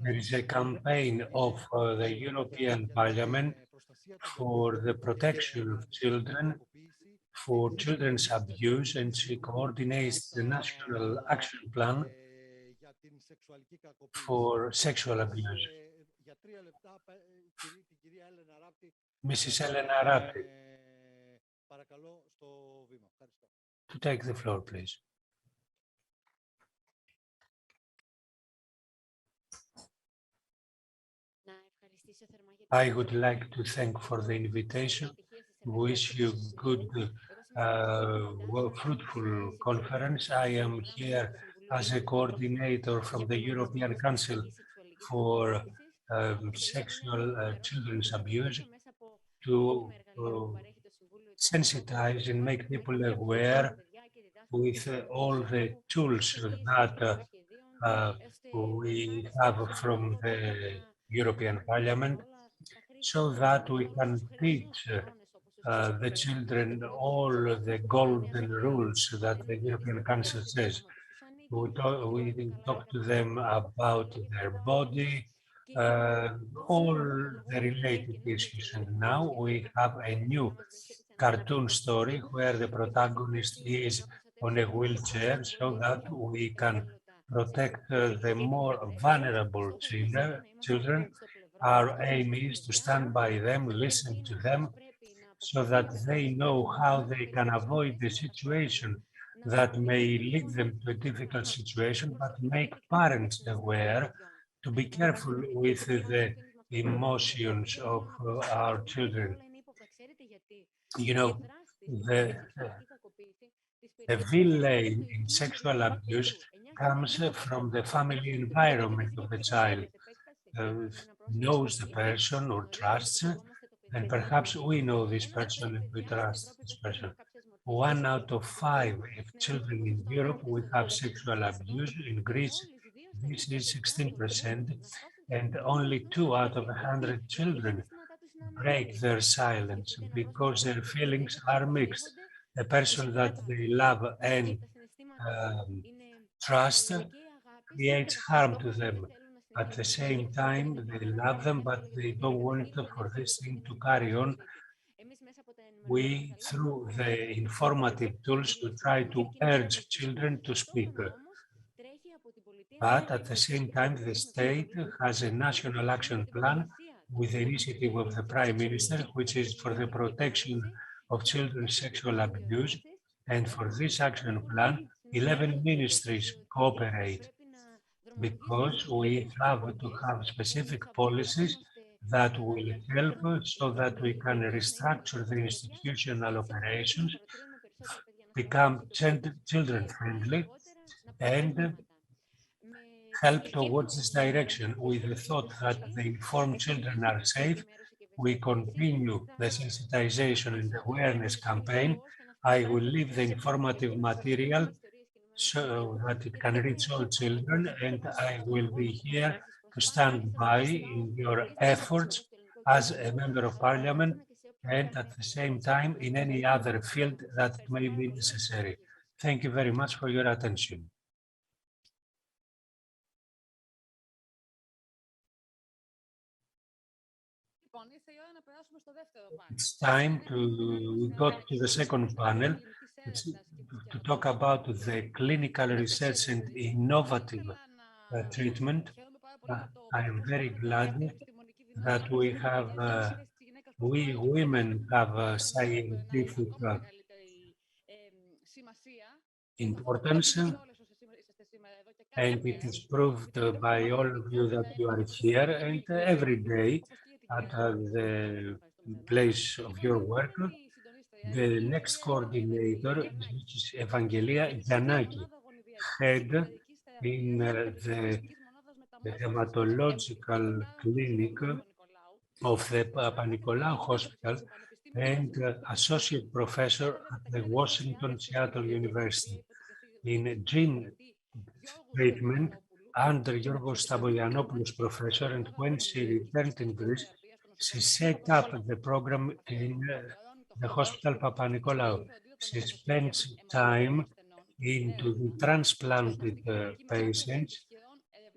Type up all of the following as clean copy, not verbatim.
There is a campaign of the European Parliament for the protection of children, for children's abuse, and she coordinates the National Action Plan for sexual abuse. Mrs. Elena Rapti, to take the floor, please. I would like to thank for the invitation. Wish you good, fruitful conference. I am here as a coordinator from the European Council for sexual children's abuse to sensitize and make people aware with all the tools that we have from the European Parliament, so that we can teach the children all the golden rules that the European Council says. We talk to them about their body, all the related issues. And now we have a new cartoon story where the protagonist is on a wheelchair so that we can protect the more vulnerable children. Our aim is to stand by them, listen to them, so that they know how they can avoid the situation that may lead them to a difficult situation, but make parents aware to be careful with the emotions of our children. You know, the villain in sexual abuse comes from the family environment of the child. Knows the person or trusts, and perhaps we know this person and we trust this person. 1 out of 5 children in Europe will have sexual abuse. In Greece, this is 16%, and only 2 out of 100 children break their silence because their feelings are mixed. A person that they love and trust creates harm to them. At the same time, they love them, but they don't want for this thing to carry on. We, through the informative tools, to try to urge children to speak. But at the same time, the state has a national action plan with the initiative of the Prime Minister, which is for the protection of children's sexual abuse. And for this action plan, 11 ministries cooperate, because we have to have specific policies that will help so that we can restructure the institutional operations, become children-friendly, and help towards this direction. With the thought that the informed children are safe, we continue the sensitization and awareness campaign. I will leave the informative material so that it can reach all children, and I will be here to stand by in your efforts as a member of parliament, and at the same time in any other field that may be necessary. Thank you very much for your attention. It's time to go to the second panel to talk about the clinical research and innovative treatment. I am very glad that we have, we women have scientific importance, and it is proved by all of you that you are here and every day at the place of your work. The next coordinator is Mrs. Evangelia Giannaki, head in the hematological clinic of the Panicolaou Hospital and associate professor at the Washington Seattle University. In gene treatment under Yorgos Stambogiannopoulos professor, and when she returned in Greece, she set up the program in the Hospital Papanikolaou. She spends time into the transplanted patients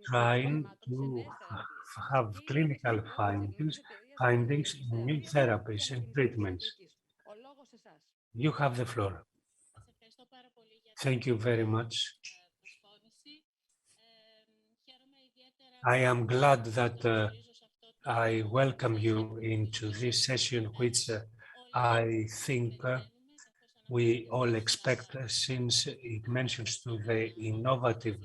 trying to have clinical findings in new therapies and treatments. You have the floor. Thank you very much. I am glad that I welcome you into this session, which I think we all expect, since it mentions to the innovative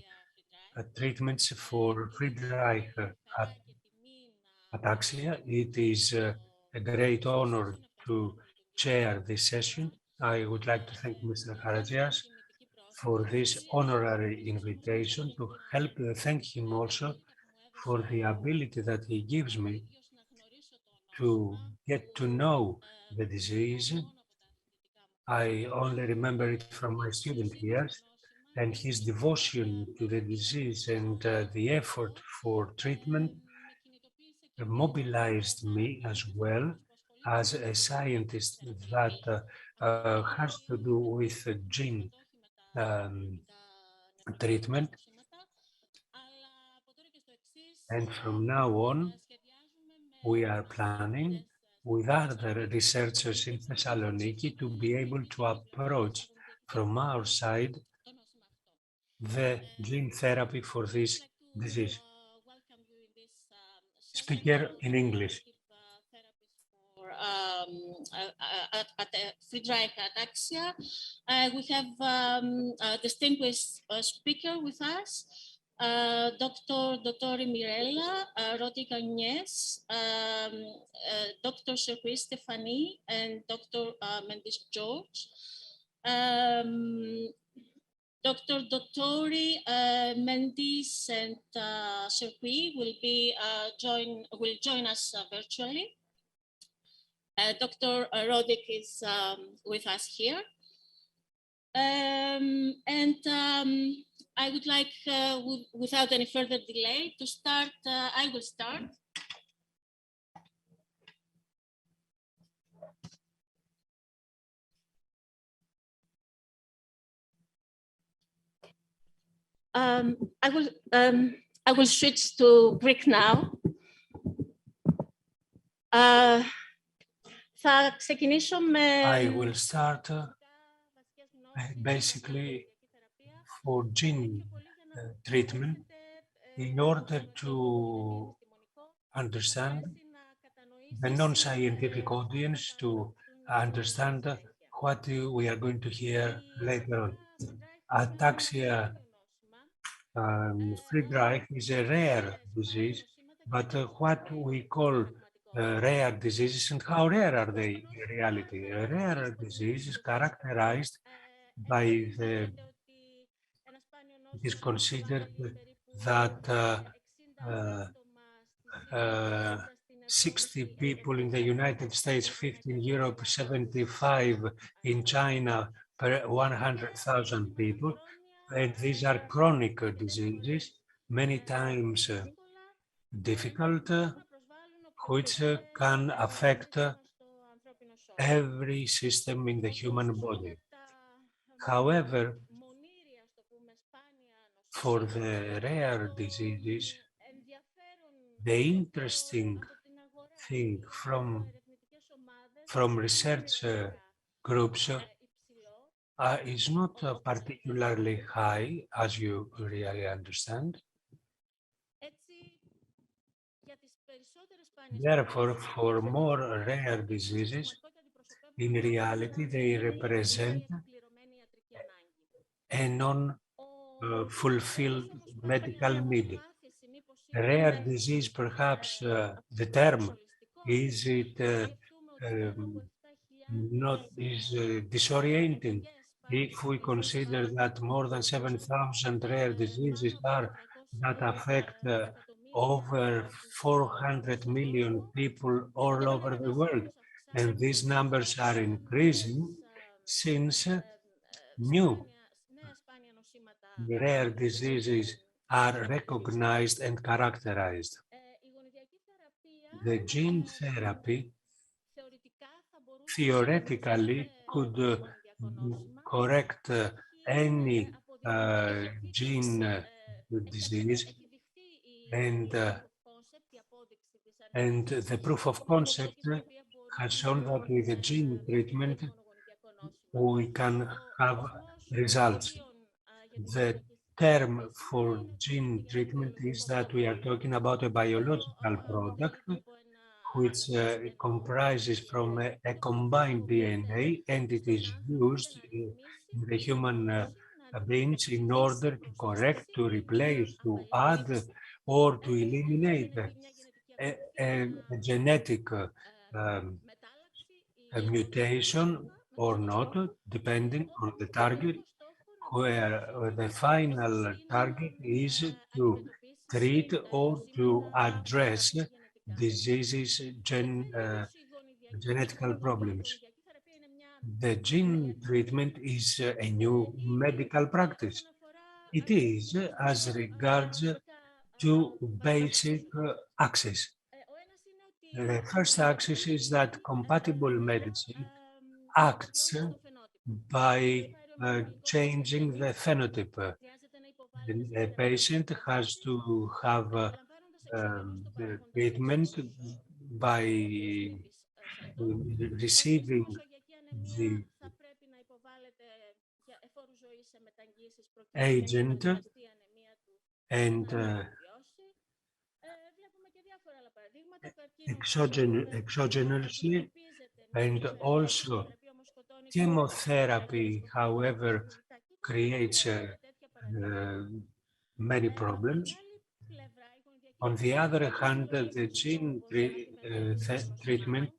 treatments for Friedreich ATAXIA. It is a great honor to chair this session. I would like to thank Mr. Karagias for this honorary invitation to help. Thank him also for the ability that he gives me to get to know the disease. I only remember it from my student years, and his devotion to the disease and the effort for treatment mobilized me as well as a scientist that has to do with gene treatment. And from now on, we are planning with other researchers in Thessaloniki to be able to approach from our side the gene therapy for this disease. Speaker in English. At Friedreich ATAXIA, we have a distinguished speaker with us, Dottori Mirella, Rötig Agnès, Dr. Cherqui Stephanie, and Dr. Mentis George. Dr. Dottori, Mentis, and Cherqui will join us virtually. Dr. Rötig is with us here. I would like, without any further delay, to start. I will start. I will switch to Greek now. I will start basically for gene treatment in order to understand the non-scientific audience to understand what we are going to hear later on. Ataxia Friedreich is a rare disease, but what we call rare diseases and how rare are they in reality? A rare disease is characterized by it is considered that 60 people in the United States, 50 in Europe, 75 in China per 100,000 people. And these are chronic diseases, many times difficult, which can affect every system in the human body. However, for the rare diseases, the interesting thing from research groups is not particularly high, as you really understand. Therefore, for more rare diseases, in reality, they represent a non-fulfilled medical need. A rare disease, perhaps the term, is disorienting if we consider that more than 7,000 rare diseases that affect over 400 million people all over the world. And these numbers are increasing since new rare diseases are recognized and characterized. The gene therapy theoretically could correct any gene disease, And the proof of concept has shown that with the gene treatment, we can have results. The term for gene treatment is that we are talking about a biological product which comprises from a combined DNA, and it is used in the human beings in order to correct, to replace, to add, or to eliminate a genetic a mutation or not, depending on the target, where the final target is to treat or to address diseases, genetical problems. The gene treatment is a new medical practice. It is as regards to basic axes. The first axis is that compatible medicine acts by changing the phenotype. The patient has to have the treatment by receiving the agent and exogenously, and also chemotherapy, however, creates many problems. On the other hand, the gene treatment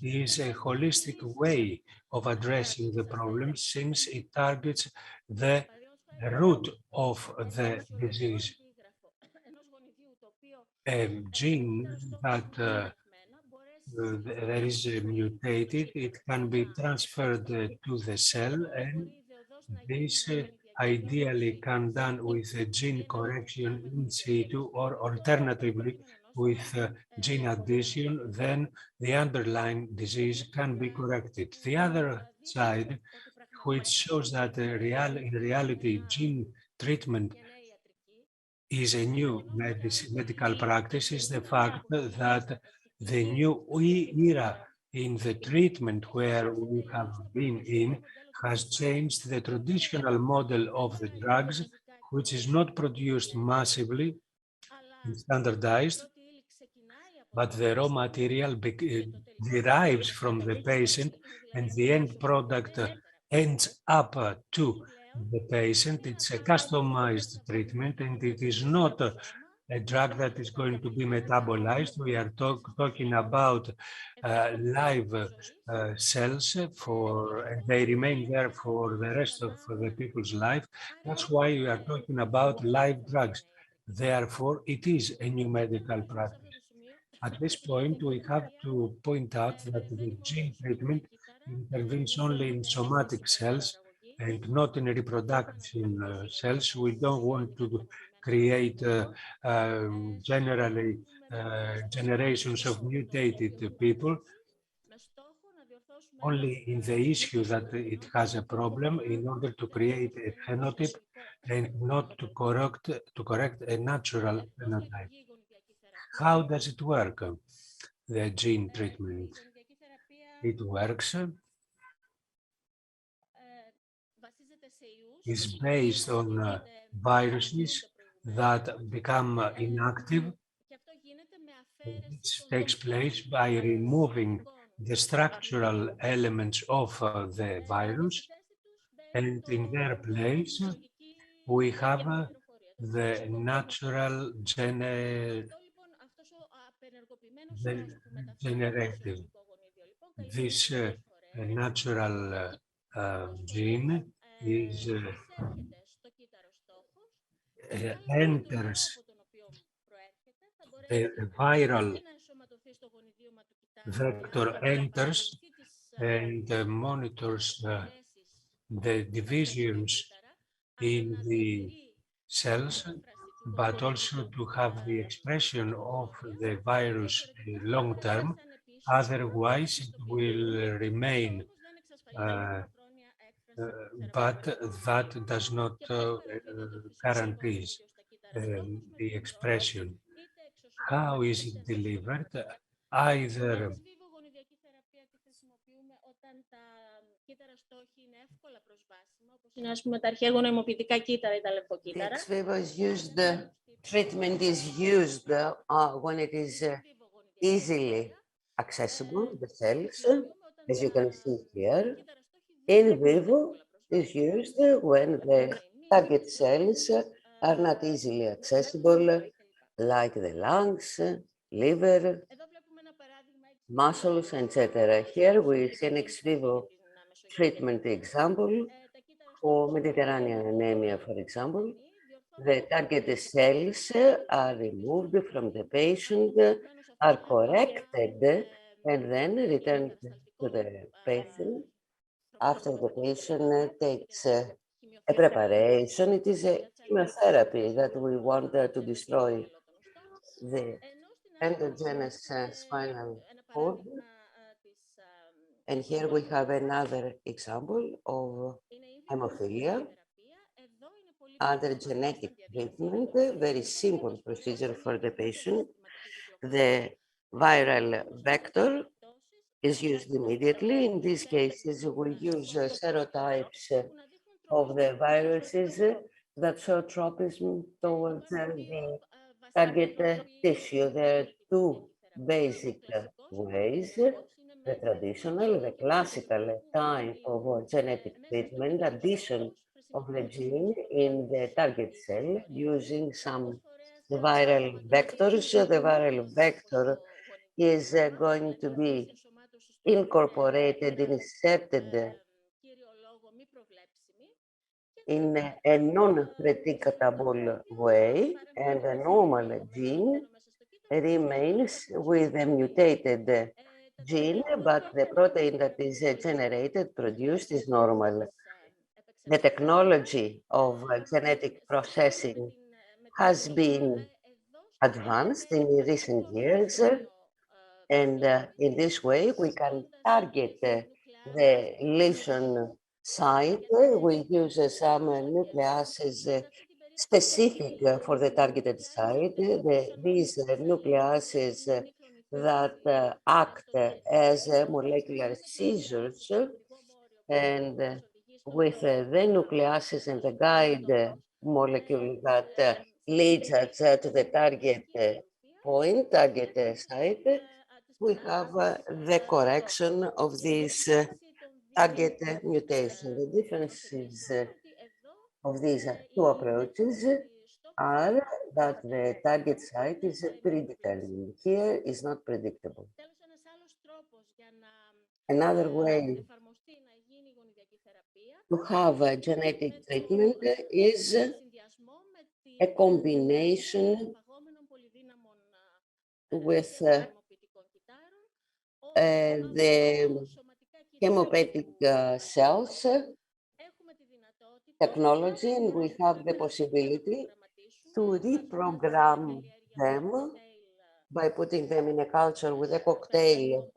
is a holistic way of addressing the problem, since it targets the root of the disease. A gene that there is mutated, it can be transferred to the cell, and this ideally can done with a gene correction in situ, or alternatively with gene addition, then the underlying disease can be corrected. The other side, which shows that in reality gene treatment is a new medical practice, is the fact that the new era in the treatment where we have been in has changed the traditional model of the drugs, which is not produced massively and standardized, but the raw material derives from the patient, and the end product ends up to the patient. It's a customized treatment, and it is not a drug that is going to be metabolized. We are talking about live cells, and they remain there for the rest of the people's life. That's why we are talking about live drugs. Therefore, it is a new medical practice. At this point, we have to point out that the gene treatment intervenes only in somatic cells and not in reproductive cells. We don't want to create generally generations of mutated people. Only in the issue that it has a problem, in order to create a phenotype and not to correct a natural phenotype. How does it work, the gene treatment? It works, is based on viruses that become inactive. This takes place by removing the structural elements of the virus, and in their place we have the natural generative. This natural gene is enters the viral vector, enters and monitors the divisions in the cells, but also to have the expression of the virus long term. Otherwise, it will remain, but that does not guarantee the expression. how is it delivered? Either The ex vivo is used, the treatment is used when it is easily accessible, the cells, as you can see here. In vivo is used when the target cells are not easily accessible, like the lungs, liver, muscles, etc. Here we see an ex vivo treatment example for Mediterranean anemia, for example. The targeted cells are removed from the patient, are corrected, and then returned to the patient. After the patient takes a preparation, it is a chemotherapy that we want to destroy the endogenous spinal cord. And here we have another example of hemophilia under genetic treatment, a very simple procedure for the patient. The viral vector is used immediately. In these cases, we use serotypes of the viruses that show tropism towards the target tissue. There are two basic ways, the traditional, the classical type of genetic treatment, addition of the gene in the target cell using some viral vectors. The viral vector is going to be incorporated, inserted in a non-predictable way, and a normal gene remains with a mutated gene, but the protein that is generated, produced, is normal. The technology of genetic processing has been advanced in recent years, and in this way we can target the lesion site. We use some nucleases specific for the targeted site. These nucleases that act as molecular scissors, and with the nucleases and the guide molecule that leads us to the target point, target site, we have the correction of these target mutation. The differences of these two approaches are that the target site is predetermined. Here is not predictable. Another way to have a genetic treatment is a combination with the hemopathic cells technology, and we have the possibility to reprogram them by putting them in a culture with a cocktail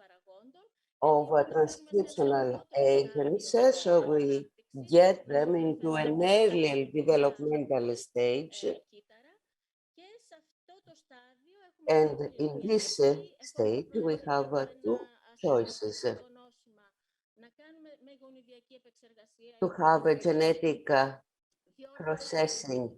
of transcriptional agents, so we get them into an early developmental stage. And in this stage, we have two choices: to have a genetic processing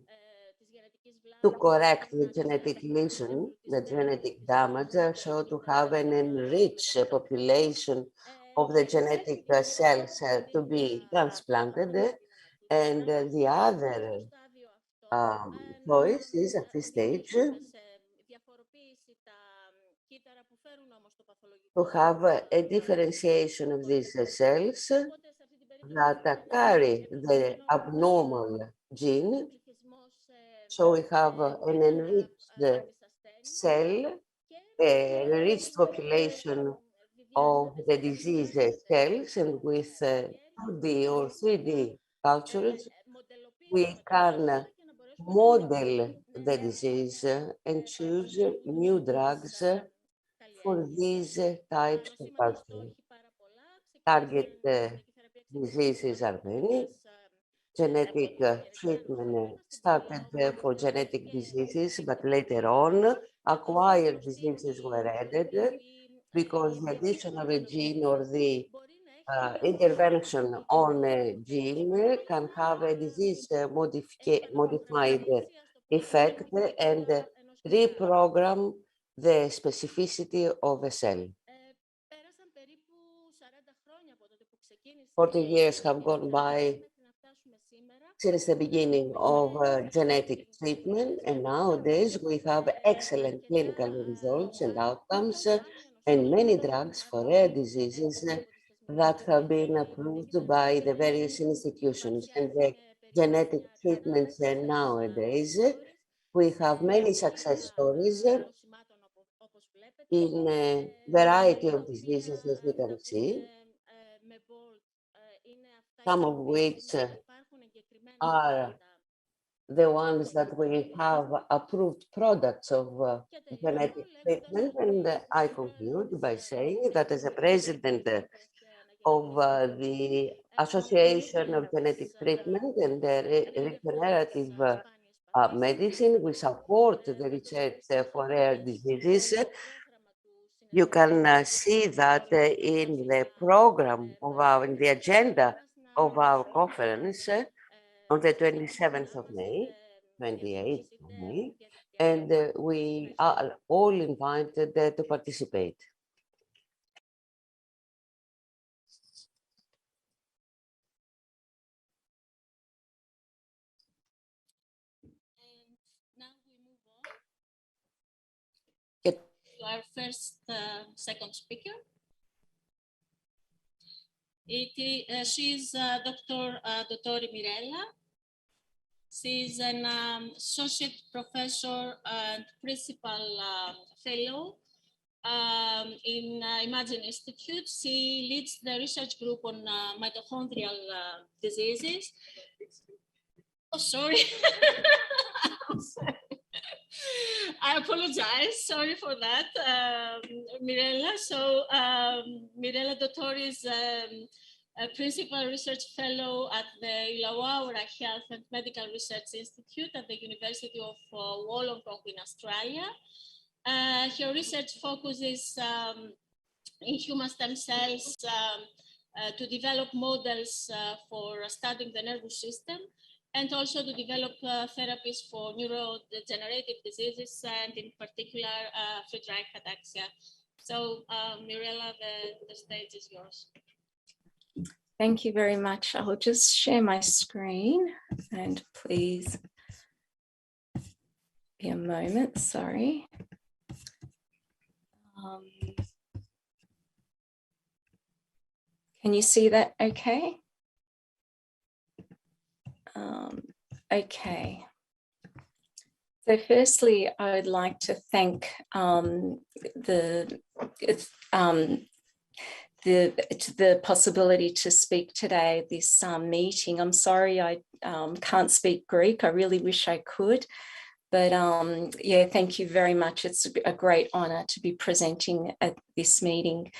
to correct the genetic lesion, the genetic damage, so to have an enriched population of the genetic cells to be transplanted. And the other choice is at this stage to have a differentiation of these cells that carry the abnormal gene. So we have an enriched cell, an enriched population of the disease cells, and with 2D or 3D cultures, we can model the disease and choose new drugs for these types of cultures. Target diseases are many. Genetic treatment started for genetic diseases, but later on acquired diseases were added because the addition of a gene or the intervention on a gene can have a disease modified effect and reprogram the specificity of a cell. 40 years have gone by since the beginning of genetic treatment, and nowadays we have excellent clinical results and outcomes and many drugs for rare diseases that have been approved by the various institutions. And the genetic treatments nowadays, we have many success stories in a variety of diseases, as we can see, some of which are the ones that we have approved products of genetic treatment. And I conclude by saying that as a president of the Association of Genetic Treatment and Regenerative Medicine, we support the research for rare diseases. You can see that in the program of in the agenda of our conference on the 27th of May, 28th of May, and we are all invited to participate. Our first, second speaker. She's Dr. Dottori Mirella. She's an associate professor and principal fellow in Imagine Institute. She leads the research group on mitochondrial diseases. Oh, sorry. I apologize. Sorry for that, Mirella. So Mirella Dottori is a principal research fellow at the Illawarra Health and Medical Research Institute at the University of Wollongong in Australia. Her research focuses in human stem cells to develop models for studying the nervous system, and also to develop therapies for neurodegenerative diseases, and in particular, Friedreich ataxia. So, Mirella, the stage is yours. Thank you very much. I will just share my screen, and please be a moment, sorry. Can you see that okay? Okay. So firstly, I would like to thank the possibility to speak today at this meeting. I'm sorry I can't speak Greek. I really wish I could. But yeah, thank you very much. It's a great honor to be presenting at this meeting.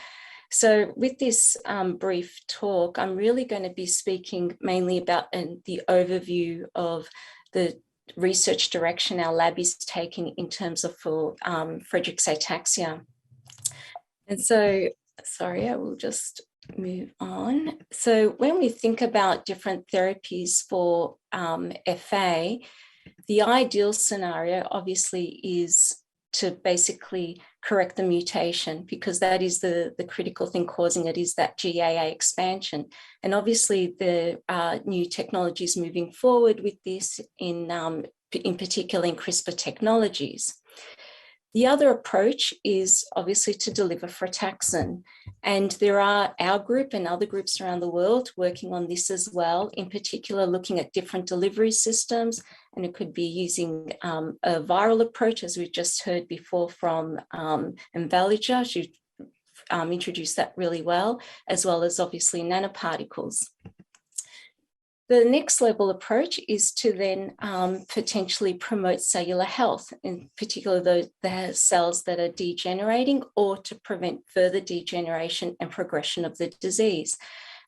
So with this brief talk, I'm really going to be speaking mainly about the overview of the research direction our lab is taking in terms of for Friedreich's ataxia. And so, sorry, I will just move on. So when we think about different therapies for FA, the ideal scenario obviously is to basically correct the mutation, because that is the critical thing causing it, is that GAA expansion. And obviously the new technologies moving forward with this in particular in CRISPR technologies. The other approach is obviously to deliver frataxin. And there are our group and other groups around the world working on this as well, in particular looking at different delivery systems. And it could be using a viral approach, as we just heard before from Envalija. She introduced that really well as obviously nanoparticles. The next level approach is to then potentially promote cellular health, in particular the cells that are degenerating, or to prevent further degeneration and progression of the disease.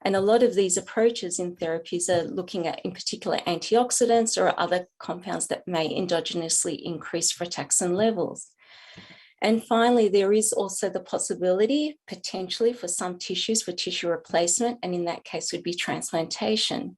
And a lot of these approaches in therapies are looking at, in particular, antioxidants or other compounds that may endogenously increase frataxin levels. And finally, there is also the possibility, potentially, for some tissues for tissue replacement, and in that case would be transplantation.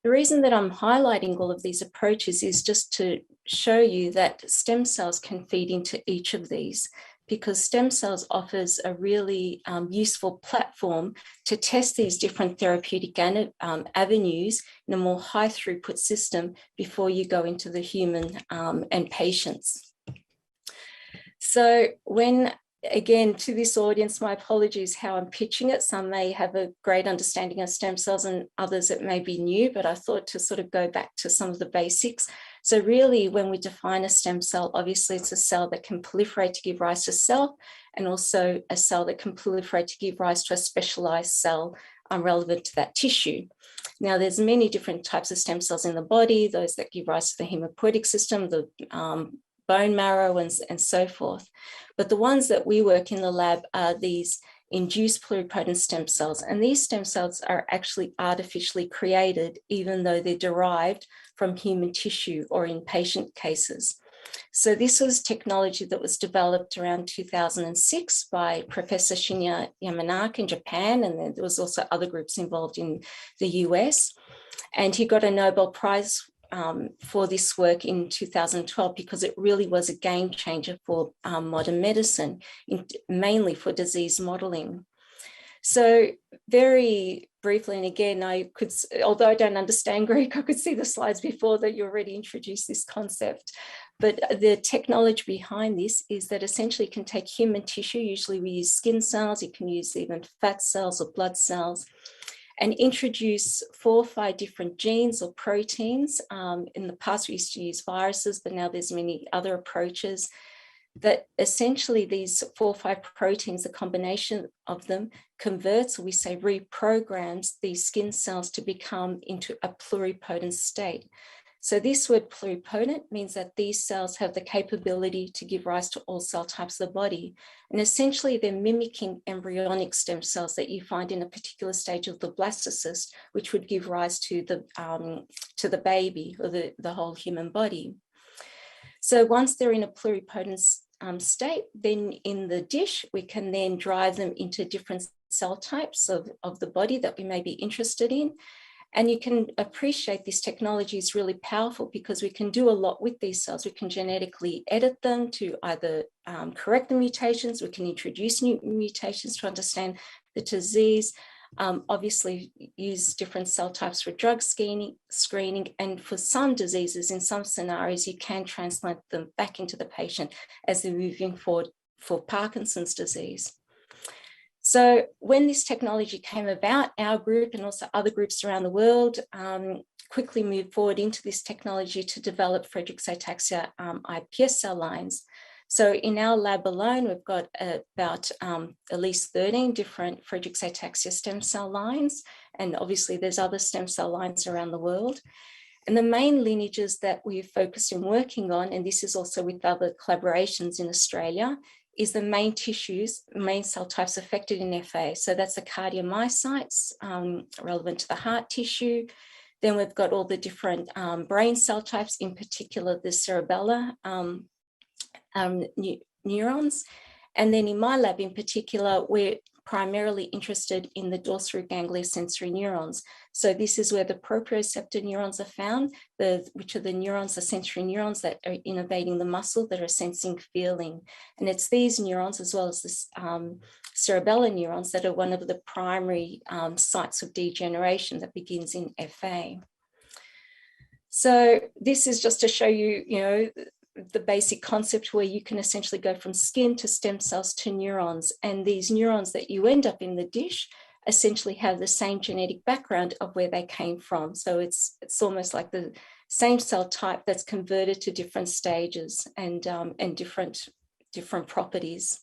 The reason that I'm highlighting all of these approaches is just to show you that stem cells can feed into each of these, because stem cells offers a really useful platform to test these different therapeutic avenues in a more high throughput system before you go into the human and patients. So when, again, to this audience, my apologies how I'm pitching it. Some may have a great understanding of stem cells and others it may be new, but I thought to sort of go back to some of the basics. So really, when we define a stem cell, obviously it's a cell that can proliferate to give rise to self, and also a cell that can proliferate to give rise to a specialized cell relevant to that tissue. Now, there's many different types of stem cells in the body, those that give rise to the hematopoietic system, the bone marrow, and so forth. But the ones that we work in the lab are these induced pluripotent stem cells. And these stem cells are actually artificially created, even though they're derived from human tissue or in patient cases. So this was technology that was developed around 2006 by Professor Shinya Yamanaka in Japan, and then there was also other groups involved in the US. And he got a Nobel Prize for this work in 2012 because it really was a game changer for modern medicine, mainly for disease modeling. So very briefly, and again, I could, although I don't understand Greek, I could see the slides before that you already introduced this concept. But the technology behind this is that essentially you can take human tissue, usually we use skin cells, you can use even fat cells or blood cells, and introduce 4 or 5 different genes or proteins. In the past, we used to use viruses, but now there's many other approaches that essentially these 4 or 5 proteins, the combination of them converts, or we say reprograms, these skin cells to become into a pluripotent state. So this word pluripotent means that these cells have the capability to give rise to all cell types of the body. And essentially they're mimicking embryonic stem cells that you find in a particular stage of the blastocyst, which would give rise to the baby or the whole human body. So once they're in a pluripotent state, then in the dish, we can then drive them into different cell types of the body that we may be interested in. And you can appreciate this technology is really powerful because we can do a lot with these cells. We can genetically edit them to either correct the mutations, we can introduce new mutations to understand the disease, obviously use different cell types for drug screening, and for some diseases, in some scenarios, you can transplant them back into the patient as they're moving forward for Parkinson's disease. So when this technology came about, our group and also other groups around the world quickly moved forward into this technology to develop Friedreich's ataxia iPS cell lines. So in our lab alone, we've got about at least 13 different Friedreich's ataxia stem cell lines. And obviously there's other stem cell lines around the world. And the main lineages that we've focused on working on, and this is also with other collaborations in Australia, is the main tissues, main cell types affected in FA. So that's the cardiomyocytes, relevant to the heart tissue. Then we've got all the different brain cell types, in particular the cerebellar neurons. And then in my lab in particular, we're primarily interested in the dorsal-gangliosensory neurons. So this is where the proprioceptor neurons are found, which are the neurons, the sensory neurons that are innervating the muscle that are sensing feeling. And it's these neurons, as well as the cerebellar neurons, that are one of the primary sites of degeneration that begins in FA. So this is just to show you, the basic concept where you can essentially go from skin to stem cells to neurons. And these neurons that you end up in the dish essentially have the same genetic background of where they came from. So it's almost like the same cell type that's converted to different stages and different properties.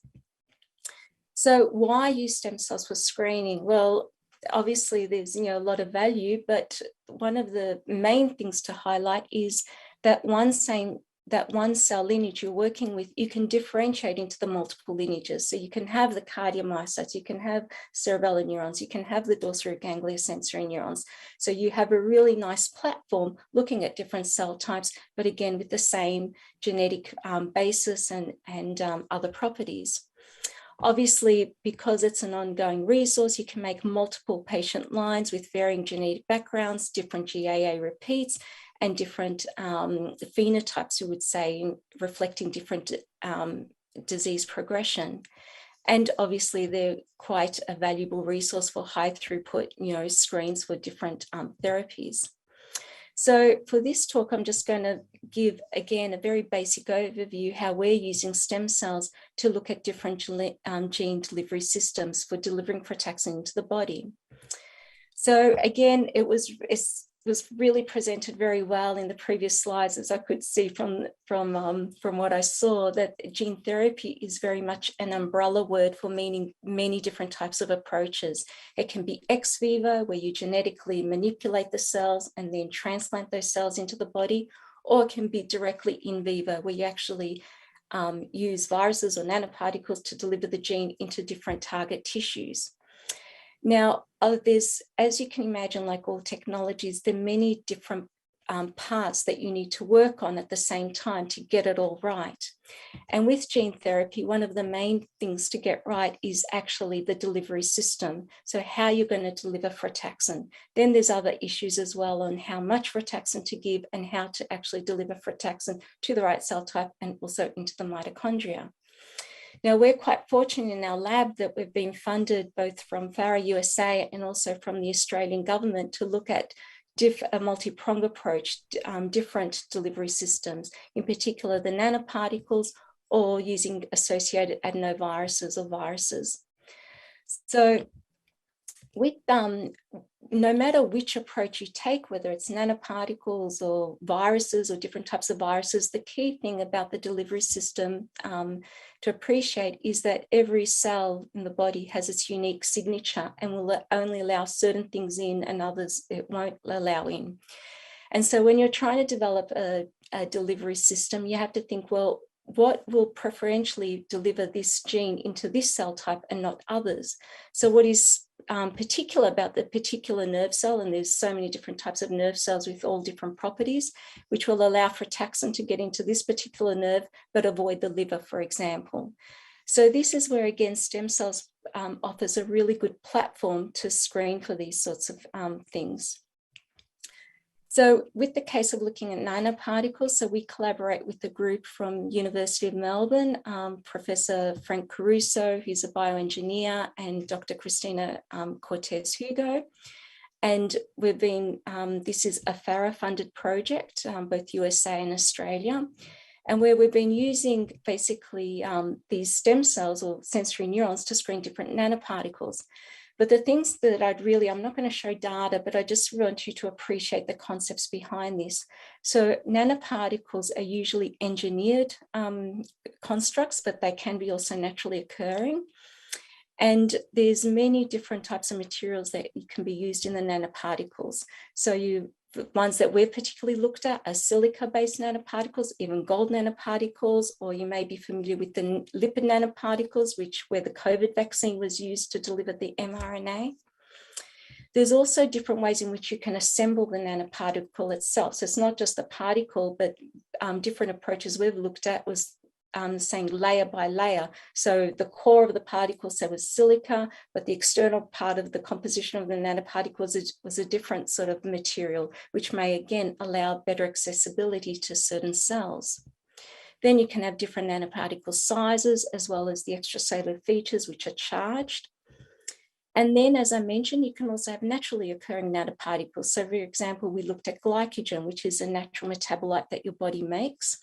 So why use stem cells for screening? Well, obviously there's a lot of value, but one of the main things to highlight is that one that one cell lineage you're working with, you can differentiate into the multiple lineages. So you can have the cardiomyocytes, you can have cerebellar neurons, you can have the dorsal ganglia sensory neurons. So you have a really nice platform looking at different cell types, but again, with the same genetic basis and other properties. Obviously, because it's an ongoing resource, you can make multiple patient lines with varying genetic backgrounds, different GAA repeats, and different phenotypes, you would say, reflecting different disease progression. And obviously, they're quite a valuable resource for high throughput, screens for different therapies. So for this talk, I'm just going to give, again, a very basic overview how we're using stem cells to look at different gene delivery systems for delivering frataxin into the body. So again, it was really presented very well in the previous slides, as I could see from what I saw, that gene therapy is very much an umbrella word for meaning many different types of approaches. It can be ex vivo, where you genetically manipulate the cells and then transplant those cells into the body, or it can be directly in vivo, where you actually use viruses or nanoparticles to deliver the gene into different target tissues. Now, there's, as you can imagine, like all technologies, there are many different parts that you need to work on at the same time to get it all right. And with gene therapy, one of the main things to get right is actually the delivery system. So how you're going to deliver frataxin. Then there's other issues as well on how much frataxin to give and how to actually deliver frataxin to the right cell type and also into the mitochondria. Now, we're quite fortunate in our lab that we've been funded both from FARA USA and also from the Australian government to look at a multi-pronged approach, different delivery systems, in particular the nanoparticles or using associated adenoviruses or viruses. So with no matter which approach you take, whether it's nanoparticles or viruses or different types of viruses, the key thing about the delivery system to appreciate is that every cell in the body has its unique signature and will only allow certain things in and others it won't allow in. And so when you're trying to develop a delivery system, you have to think, well, what will preferentially deliver this gene into this cell type and not others? So what is particular about the particular nerve cell, and there's so many different types of nerve cells with all different properties, which will allow frataxin to get into this particular nerve, but avoid the liver, for example. So this is where, again, stem cells offers a really good platform to screen for these sorts of things. So with the case of looking at nanoparticles, so we collaborate with the group from University of Melbourne, Professor Frank Caruso, who's a bioengineer, and Dr. Christina Cortez Hugo. And we've been, this is a FARA funded project, both USA and Australia, and where we've been using basically these stem cells or sensory neurons to screen different nanoparticles. But the things that I'm not going to show data, but I just want you to appreciate the concepts behind this. So nanoparticles are usually engineered constructs, but they can be also naturally occurring. And there's many different types of materials that can be used in the nanoparticles. So the ones that we've particularly looked at are silica-based nanoparticles, even gold nanoparticles, or you may be familiar with the lipid nanoparticles, where the COVID vaccine was used to deliver the mRNA. There's also different ways in which you can assemble the nanoparticle itself. So it's not just the particle, but different approaches we've looked at was saying layer by layer. So the core of the particle cell was silica, but the external part of the composition of the nanoparticles was a different sort of material, which may again allow better accessibility to certain cells. Then you can have different nanoparticle sizes, as well as the extracellular features, which are charged. And then, as I mentioned, you can also have naturally occurring nanoparticles. So for example, we looked at glycogen, which is a natural metabolite that your body makes.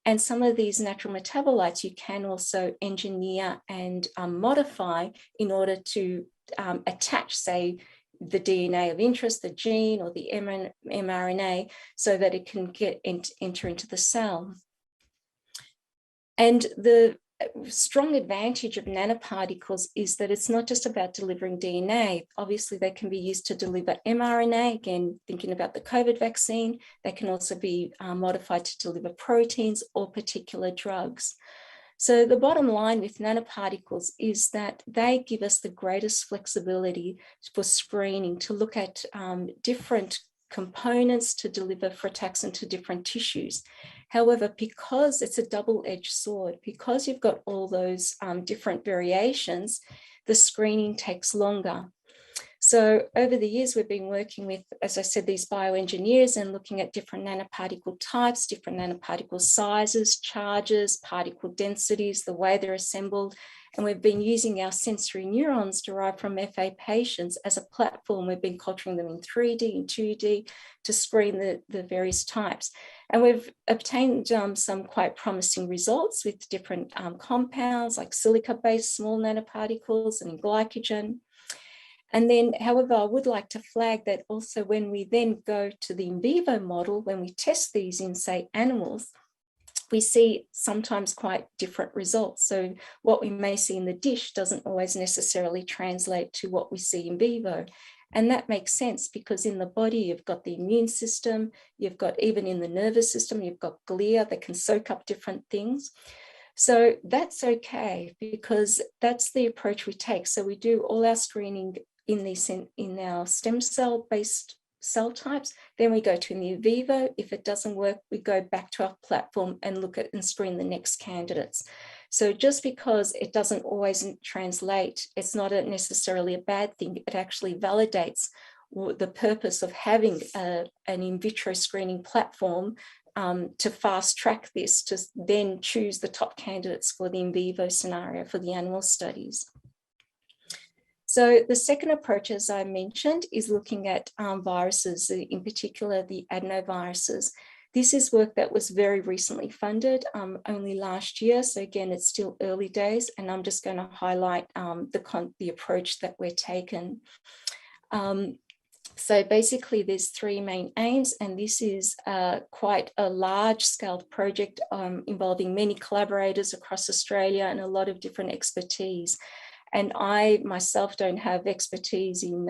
And some of these natural metabolites you can also engineer and modify in order to attach, say, the DNA of interest, the gene or the mRNA, so that it can enter into the cell. And strong advantage of nanoparticles is that it's not just about delivering DNA. Obviously, they can be used to deliver mRNA, again, thinking about the COVID vaccine. They can also be modified to deliver proteins or particular drugs. So the bottom line with nanoparticles is that they give us the greatest flexibility for screening to look at different components to deliver frataxin to different tissues. However, because it's a double-edged sword, because you've got all those different variations, the screening takes longer. So over the years, we've been working with, as I said, these bioengineers and looking at different nanoparticle types, different nanoparticle sizes, charges, particle densities, the way they're assembled. And we've been using our sensory neurons derived from FA patients as a platform. We've been culturing them in 3D and 2D to screen the various types. And we've obtained some quite promising results with different compounds like silica-based small nanoparticles and glycogen. And then, however, I would like to flag that also when we then go to the in vivo model, when we test these in, say, animals, we see sometimes quite different results. So what we may see in the dish doesn't always necessarily translate to what we see in vivo. And that makes sense because in the body, you've got the immune system, you've got even in the nervous system, you've got glia that can soak up different things. So that's okay because that's the approach we take. So we do all our screening in our stem cell based cell types, then we go to in vivo. If it doesn't work, we go back to our platform and look at and screen the next candidates. So just because it doesn't always translate, it's not necessarily a bad thing. It actually validates the purpose of having an in vitro screening platform to fast track this, to then choose the top candidates for the in vivo scenario for the animal studies. So the second approach, as I mentioned, is looking at viruses, in particular the adenoviruses. This is work that was very recently funded, only last year. So again, it's still early days, and I'm just going to highlight the approach that we're taken. So basically, there's three main aims, and this is quite a large-scale project involving many collaborators across Australia and a lot of different expertise. And I myself don't have expertise in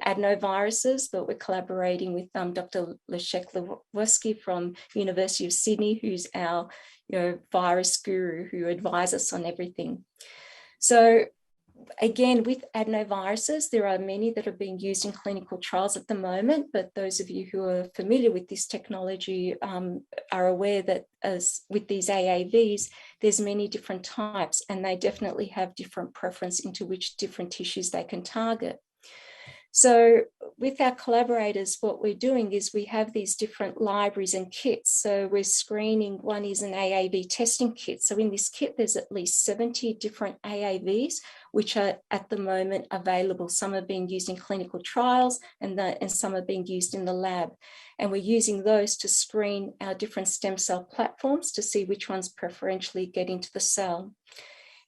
adenoviruses, but we're collaborating with Dr. Cherqui from University of Sydney, who's our virus guru who advises us on everything. So again, with adenoviruses, there are many that are being used in clinical trials at the moment, but those of you who are familiar with this technology are aware that as with these AAVs, there's many different types, and they definitely have different preference into which different tissues they can target. So with our collaborators, what we're doing is we have these different libraries and kits. So we're screening, one is an AAV testing kit. So in this kit, there's at least 70 different AAVs, which are at the moment available. Some are being used in clinical trials and some are being used in the lab. And we're using those to screen our different stem cell platforms to see which ones preferentially get into the cell.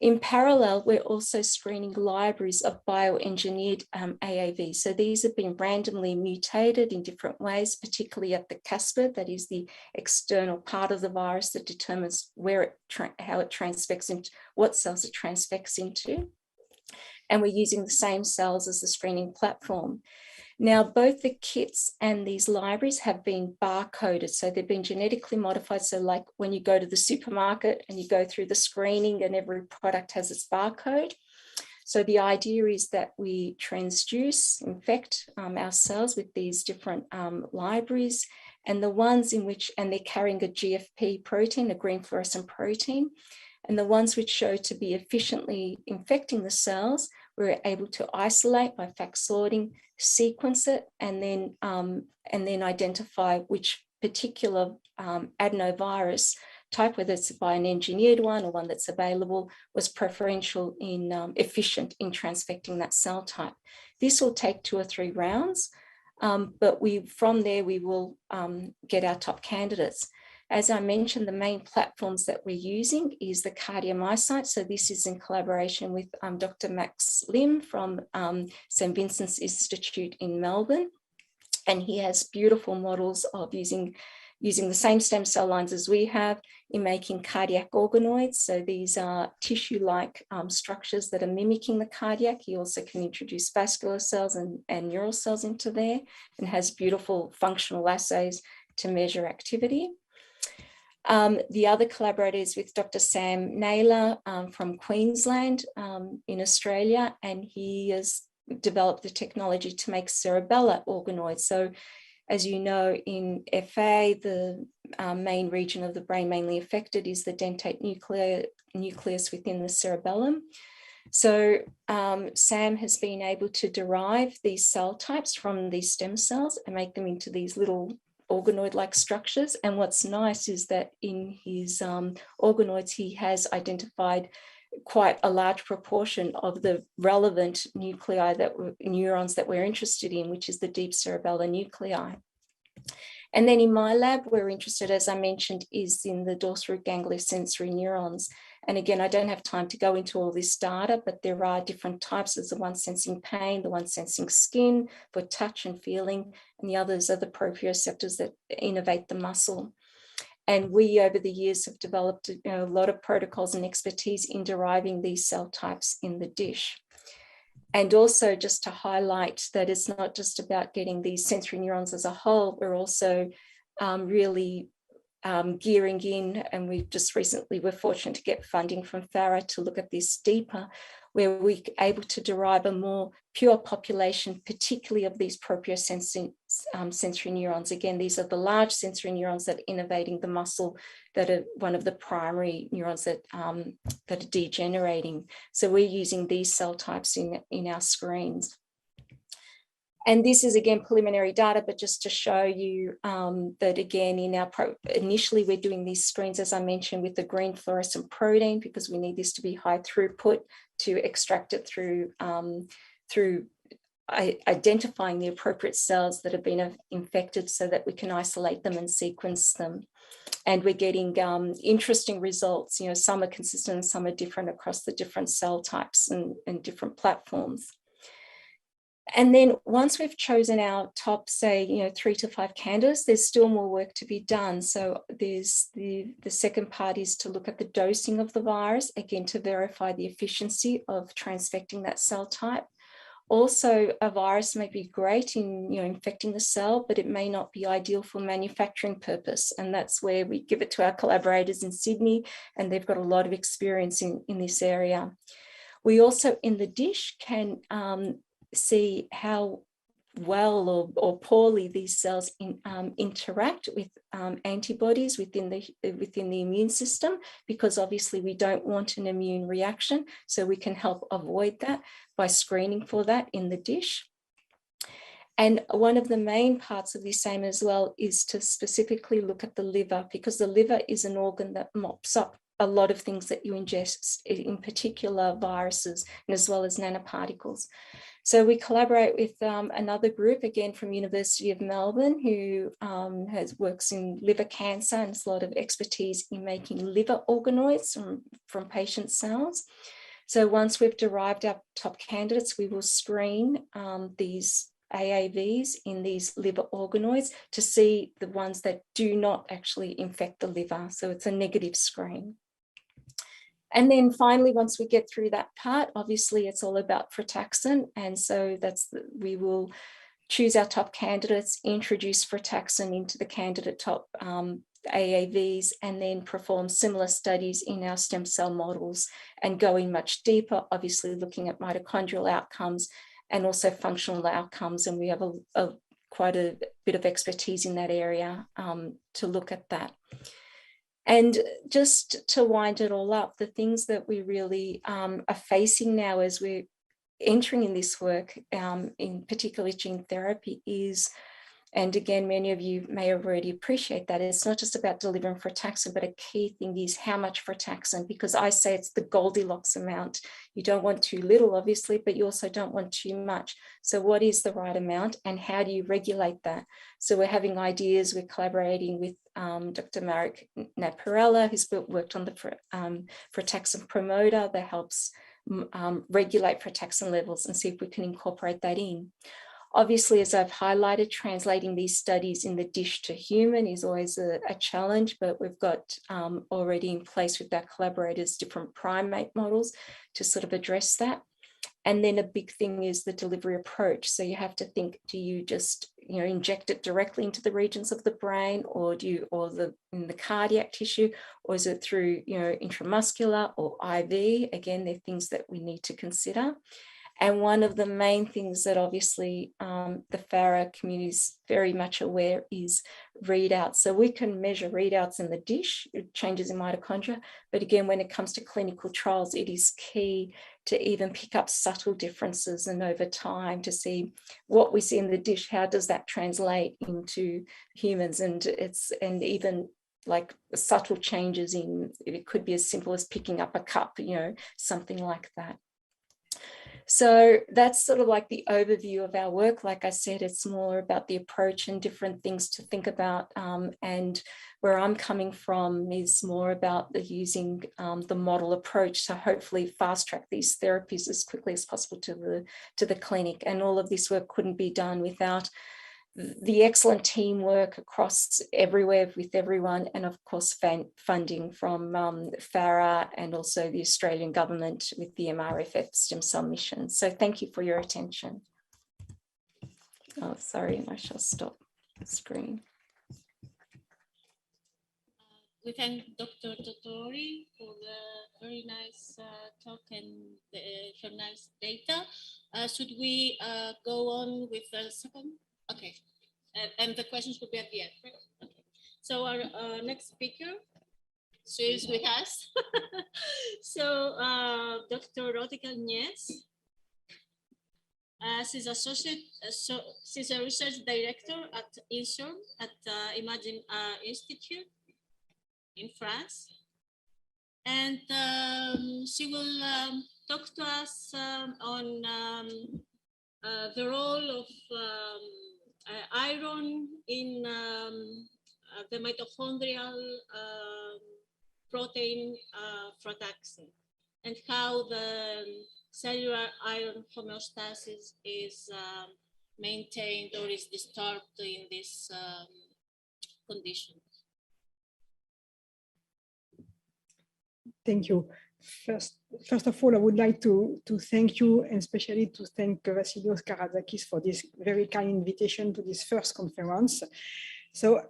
In parallel, we're also screening libraries of bioengineered AAVs. So these have been randomly mutated in different ways, particularly at the caspid, that is the external part of the virus that determines how it transfects into, what cells it transfects into. And we're using the same cells as the screening platform. Now, both the kits and these libraries have been barcoded. So they've been genetically modified. So like when you go to the supermarket and you go through the screening and every product has its barcode. So the idea is that we infect our cells with these different libraries, and the ones in which, and they're carrying a GFP protein, a green fluorescent protein, and the ones which show to be efficiently infecting the cells, we're able to isolate by FACS sorting, sequence it, and then identify which particular adenovirus type, whether it's by an engineered one or one that's available, was preferential in efficient in transfecting that cell type. This will take 2 or 3 rounds, but from there we will get our top candidates. As I mentioned, the main platforms that we're using is the cardiomyocyte. So this is in collaboration with Dr. Max Lim from St. Vincent's Institute in Melbourne. And he has beautiful models of using using the same stem cell lines as we have in making cardiac organoids. So these are tissue-like structures that are mimicking the cardiac. He also can introduce vascular cells and neural cells into there, and has beautiful functional assays to measure activity. The other collaborator is with Dr. Sam Naylor from Queensland in Australia, and he has developed the technology to make cerebellar organoids. So as you know, in FA, the main region of the brain mainly affected is the dentate nucleus within the cerebellum. So Sam has been able to derive these cell types from these stem cells and make them into these little organoid-like structures. And what's nice is that in his organoids, he has identified quite a large proportion of the relevant neurons that we're interested in, which is the deep cerebellar nuclei. And then in my lab, we're interested, as I mentioned, is in the dorsal root gangliosensory neurons. And again, I don't have time to go into all this data, but there are different types. There's the one sensing pain, the one sensing skin for touch and feeling, and the others are the proprioceptors that innervate the muscle. And we, over the years, have developed a lot of protocols and expertise in deriving these cell types in the dish. And also just to highlight that it's not just about getting these sensory neurons as a whole, we're also really gearing in, and we just recently were fortunate to get funding from FARA to look at this deeper, where we're able to derive a more pure population, particularly of these propriosensory sensory neurons. Again, these are the large sensory neurons that are innervating the muscle, that are one of the primary neurons that are degenerating. So we're using these cell types in our screens. And this is, again, preliminary data, but just to show you that, again, initially we're doing these screens, as I mentioned, with the green fluorescent protein, because we need this to be high throughput to extract it through identifying the appropriate cells that have been infected so that we can isolate them and sequence them. And we're getting interesting results. You know, some are consistent and some are different across the different cell types and different platforms. And then once we've chosen our top, say, 3 to 5 candidates, there's still more work to be done. So there's the second part is to look at the dosing of the virus, again, to verify the efficiency of transfecting that cell type. Also, a virus may be great in infecting the cell, but it may not be ideal for manufacturing purpose. And that's where we give it to our collaborators in Sydney, and they've got a lot of experience in this area. We also, in the dish, can see how well or poorly these cells interact with antibodies within the immune system, because obviously we don't want an immune reaction. So we can help avoid that by screening for that in the dish. And one of the main parts of the same as well is to specifically look at the liver, because the liver is an organ that mops up a lot of things that you ingest, in particular viruses, and as well as nanoparticles. So we collaborate with another group, again from University of Melbourne, who works in liver cancer and has a lot of expertise in making liver organoids from patient cells. So once we've derived our top candidates, we will screen these AAVs in these liver organoids to see the ones that do not actually infect the liver. So it's a negative screen. And then finally, once we get through that part, obviously it's all about frataxin. And so we will choose our top candidates, introduce frataxin into the candidate top AAVs, and then perform similar studies in our stem cell models and go in much deeper, obviously looking at mitochondrial outcomes and also functional outcomes. And we have quite a bit of expertise in that area to look at that. And just to wind it all up, the things that we really are facing now as we're entering in this work, in particular gene therapy, is, and again, many of you may already appreciate that, it's not just about delivering frataxin, but a key thing is how much frataxin, because I say it's the Goldilocks amount. You don't want too little, obviously, but you also don't want too much. So what is the right amount and how do you regulate that? So we're having ideas, we're collaborating with Dr. Marek Naparella, who's worked on the frataxin promoter that helps regulate frataxin levels and see if we can incorporate that in. Obviously, as I've highlighted, translating these studies in the dish to human is always a challenge, but we've got already in place with our collaborators different primate models to sort of address that. And then a big thing is the delivery approach. So you have to think, do you just, inject it directly into the regions of the brain, or in the cardiac tissue, or is it through, intramuscular or IV? Again, they're things that we need to consider. And one of the main things that obviously the FARA community is very much aware is readouts. So we can measure readouts in the dish, changes in mitochondria, but again, when it comes to clinical trials, it is key to even pick up subtle differences and over time to see what we see in the dish, how does that translate into humans? And even like subtle changes it could be as simple as picking up a cup, something like that. So that's sort of like the overview of our work. Like I said, it's more about the approach and different things to think about. And where I'm coming from is more about using the model approach to hopefully fast track these therapies as quickly as possible to the clinic. And all of this work couldn't be done without the excellent teamwork across everywhere with everyone, and of course funding from FARA and also the Australian government with the MRFF stem cell mission. So thank you for your attention. Oh, sorry, I shall stop the screen. We thank Dr. Dottori for the very nice talk and her nice data. Should we go on with the second? Okay, and the questions will be at the end, right? Okay. So our next speaker, she is with us. So Dr. Rötig Agnès, she's a research director at INSERM at Imagine Institute in France, and she will talk to us on the role of iron in the mitochondrial protein frataxin, and how the cellular iron homeostasis is maintained or is disturbed in this condition. Thank you. First of all, I would like to thank you, and especially to thank Vassilios Karazakis for this very kind invitation to this first conference. So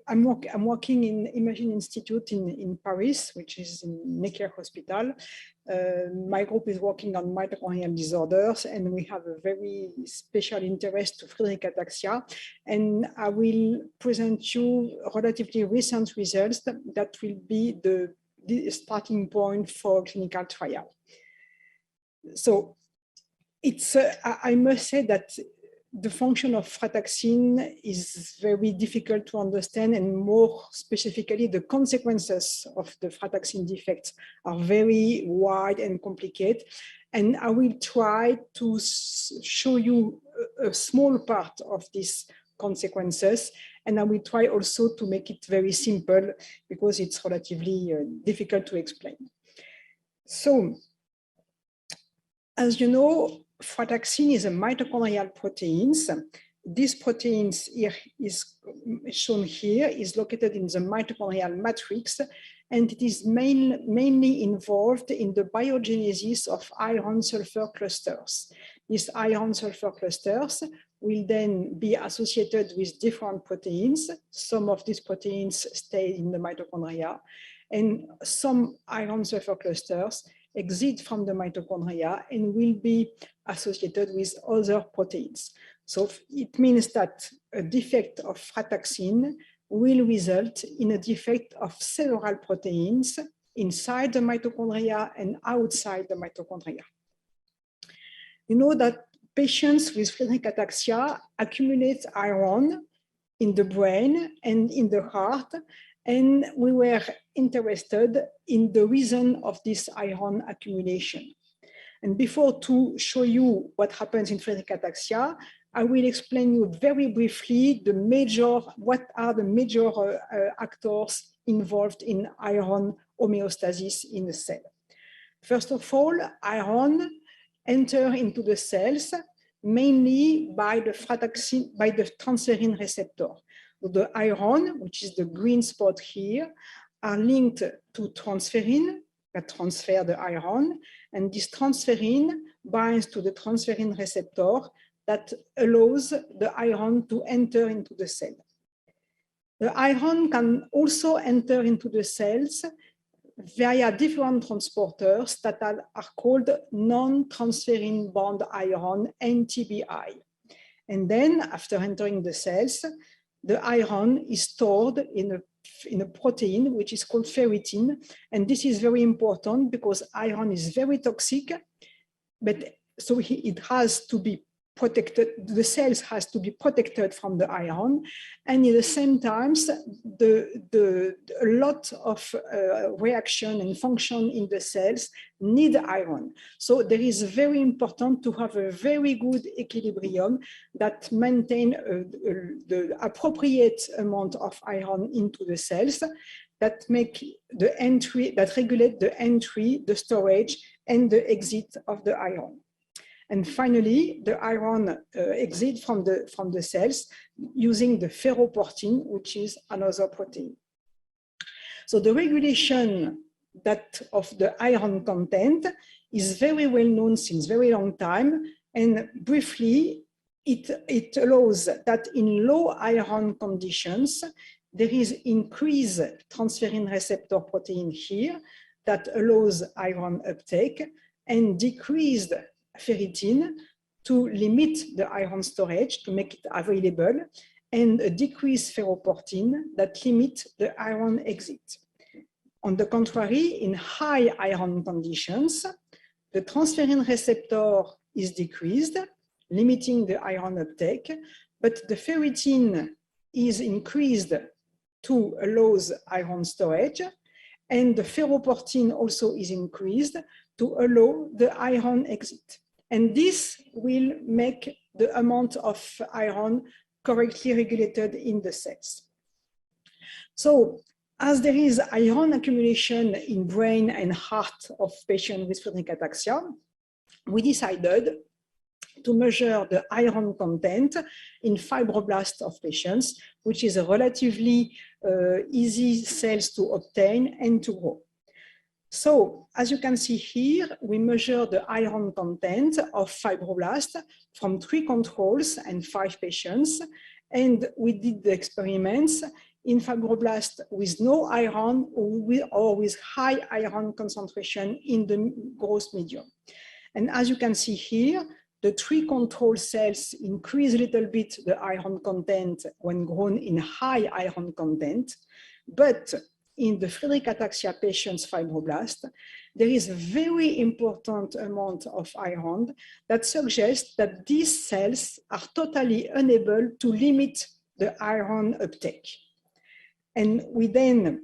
I'm working in Imagine Institute in Paris, which is in Necker Hospital. My group is working on mitochondrial disorders, and we have a very special interest to Friedreich ataxia. And I will present you relatively recent results that will be the starting point for clinical trial. So it's, I must say that the function of frataxin is very difficult to understand, and more specifically, the consequences of the frataxin defects are very wide and complicated. And I will try to show you a small part of these consequences. And I will try also to make it very simple because it's relatively difficult to explain. So, as you know, frataxin is a mitochondrial protein. This protein here is shown here, is located in the mitochondrial matrix, and it is mainly involved in the biogenesis of iron-sulfur clusters. These iron-sulfur clusters will then be associated with different proteins. Some of these proteins stay in the mitochondria, and some iron-sulfur clusters exit from the mitochondria and will be associated with other proteins. So it means that a defect of frataxin will result in a defect of several proteins inside the mitochondria and outside the mitochondria. You know that patients with Friedreich ataxia accumulate iron in the brain and in the heart, and we were interested in the reason of this iron accumulation. And before to show you what happens in Friedreich ataxia, I will explain you very briefly what are the major actors involved in iron homeostasis in the cell. First of all, iron enter into the cells mainly by the transferrin receptor. So the iron, which is the green spot here, are linked to transferrin that transfer the iron, and this transferrin binds to the transferrin receptor that allows the iron to enter into the cell. The iron can also enter into the cells via different transporters that are called non-transferrin bound iron, NTBI. And then after entering the cells, the iron is stored in a protein which is called ferritin. And this is very important because iron is very toxic, but so it has to be protected, the cells has to be protected from the iron, and at the same time, a lot of reaction and function in the cells need iron. So there is very important to have a very good equilibrium that maintain the appropriate amount of iron into the cells that make the entry, that regulate the entry, the storage, and the exit of the iron. And finally, the iron exits from the cells using the ferroportin, which is another protein. So the regulation of the iron content is very well known since very long time. And briefly, it allows that in low iron conditions, there is increased transferrin receptor protein here that allows iron uptake, and decreased ferritin to limit the iron storage, to make it available, and a decreased ferroportin that limit the iron exit. On the contrary, in high iron conditions, the transferrin receptor is decreased, limiting the iron uptake, but the ferritin is increased to allow iron storage, and the ferroportin also is increased to allow the iron exit. And this will make the amount of iron correctly regulated in the cells. So as there is iron accumulation in brain and heart of patients with Friedreich ataxia, we decided to measure the iron content in fibroblasts of patients, which is a relatively easy cells to obtain and to grow. So, as you can see here, we measure the iron content of fibroblasts from 3 controls and 5 patients, and we did the experiments in fibroblasts with no iron or with high iron concentration in the growth medium. And as you can see here, the 3 control cells increase a little bit the iron content when grown in high iron content, but in the Friedreich ataxia patients' fibroblast, there is a very important amount of iron that suggests that these cells are totally unable to limit the iron uptake. And we then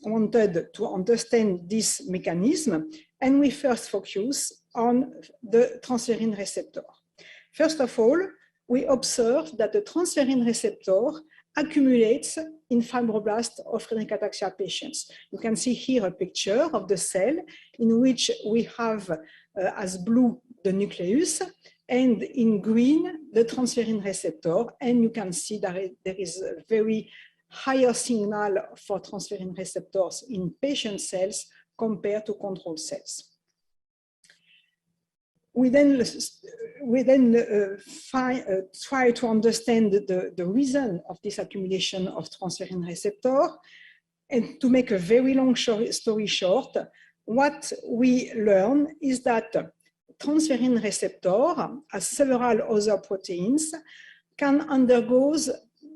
wanted to understand this mechanism, and we first focus on the transferrin receptor. First of all, we observed that the transferrin receptor accumulates in fibroblasts of Friedreich ataxia patients. You can see here a picture of the cell in which we have as blue the nucleus, and in green the transferrin receptor, and you can see that there is a very higher signal for transferrin receptors in patient cells compared to control cells. We then try to understand the reason of this accumulation of transferrin receptor. And to make a very long story short, what we learn is that transferrin receptor, as several other proteins, can undergo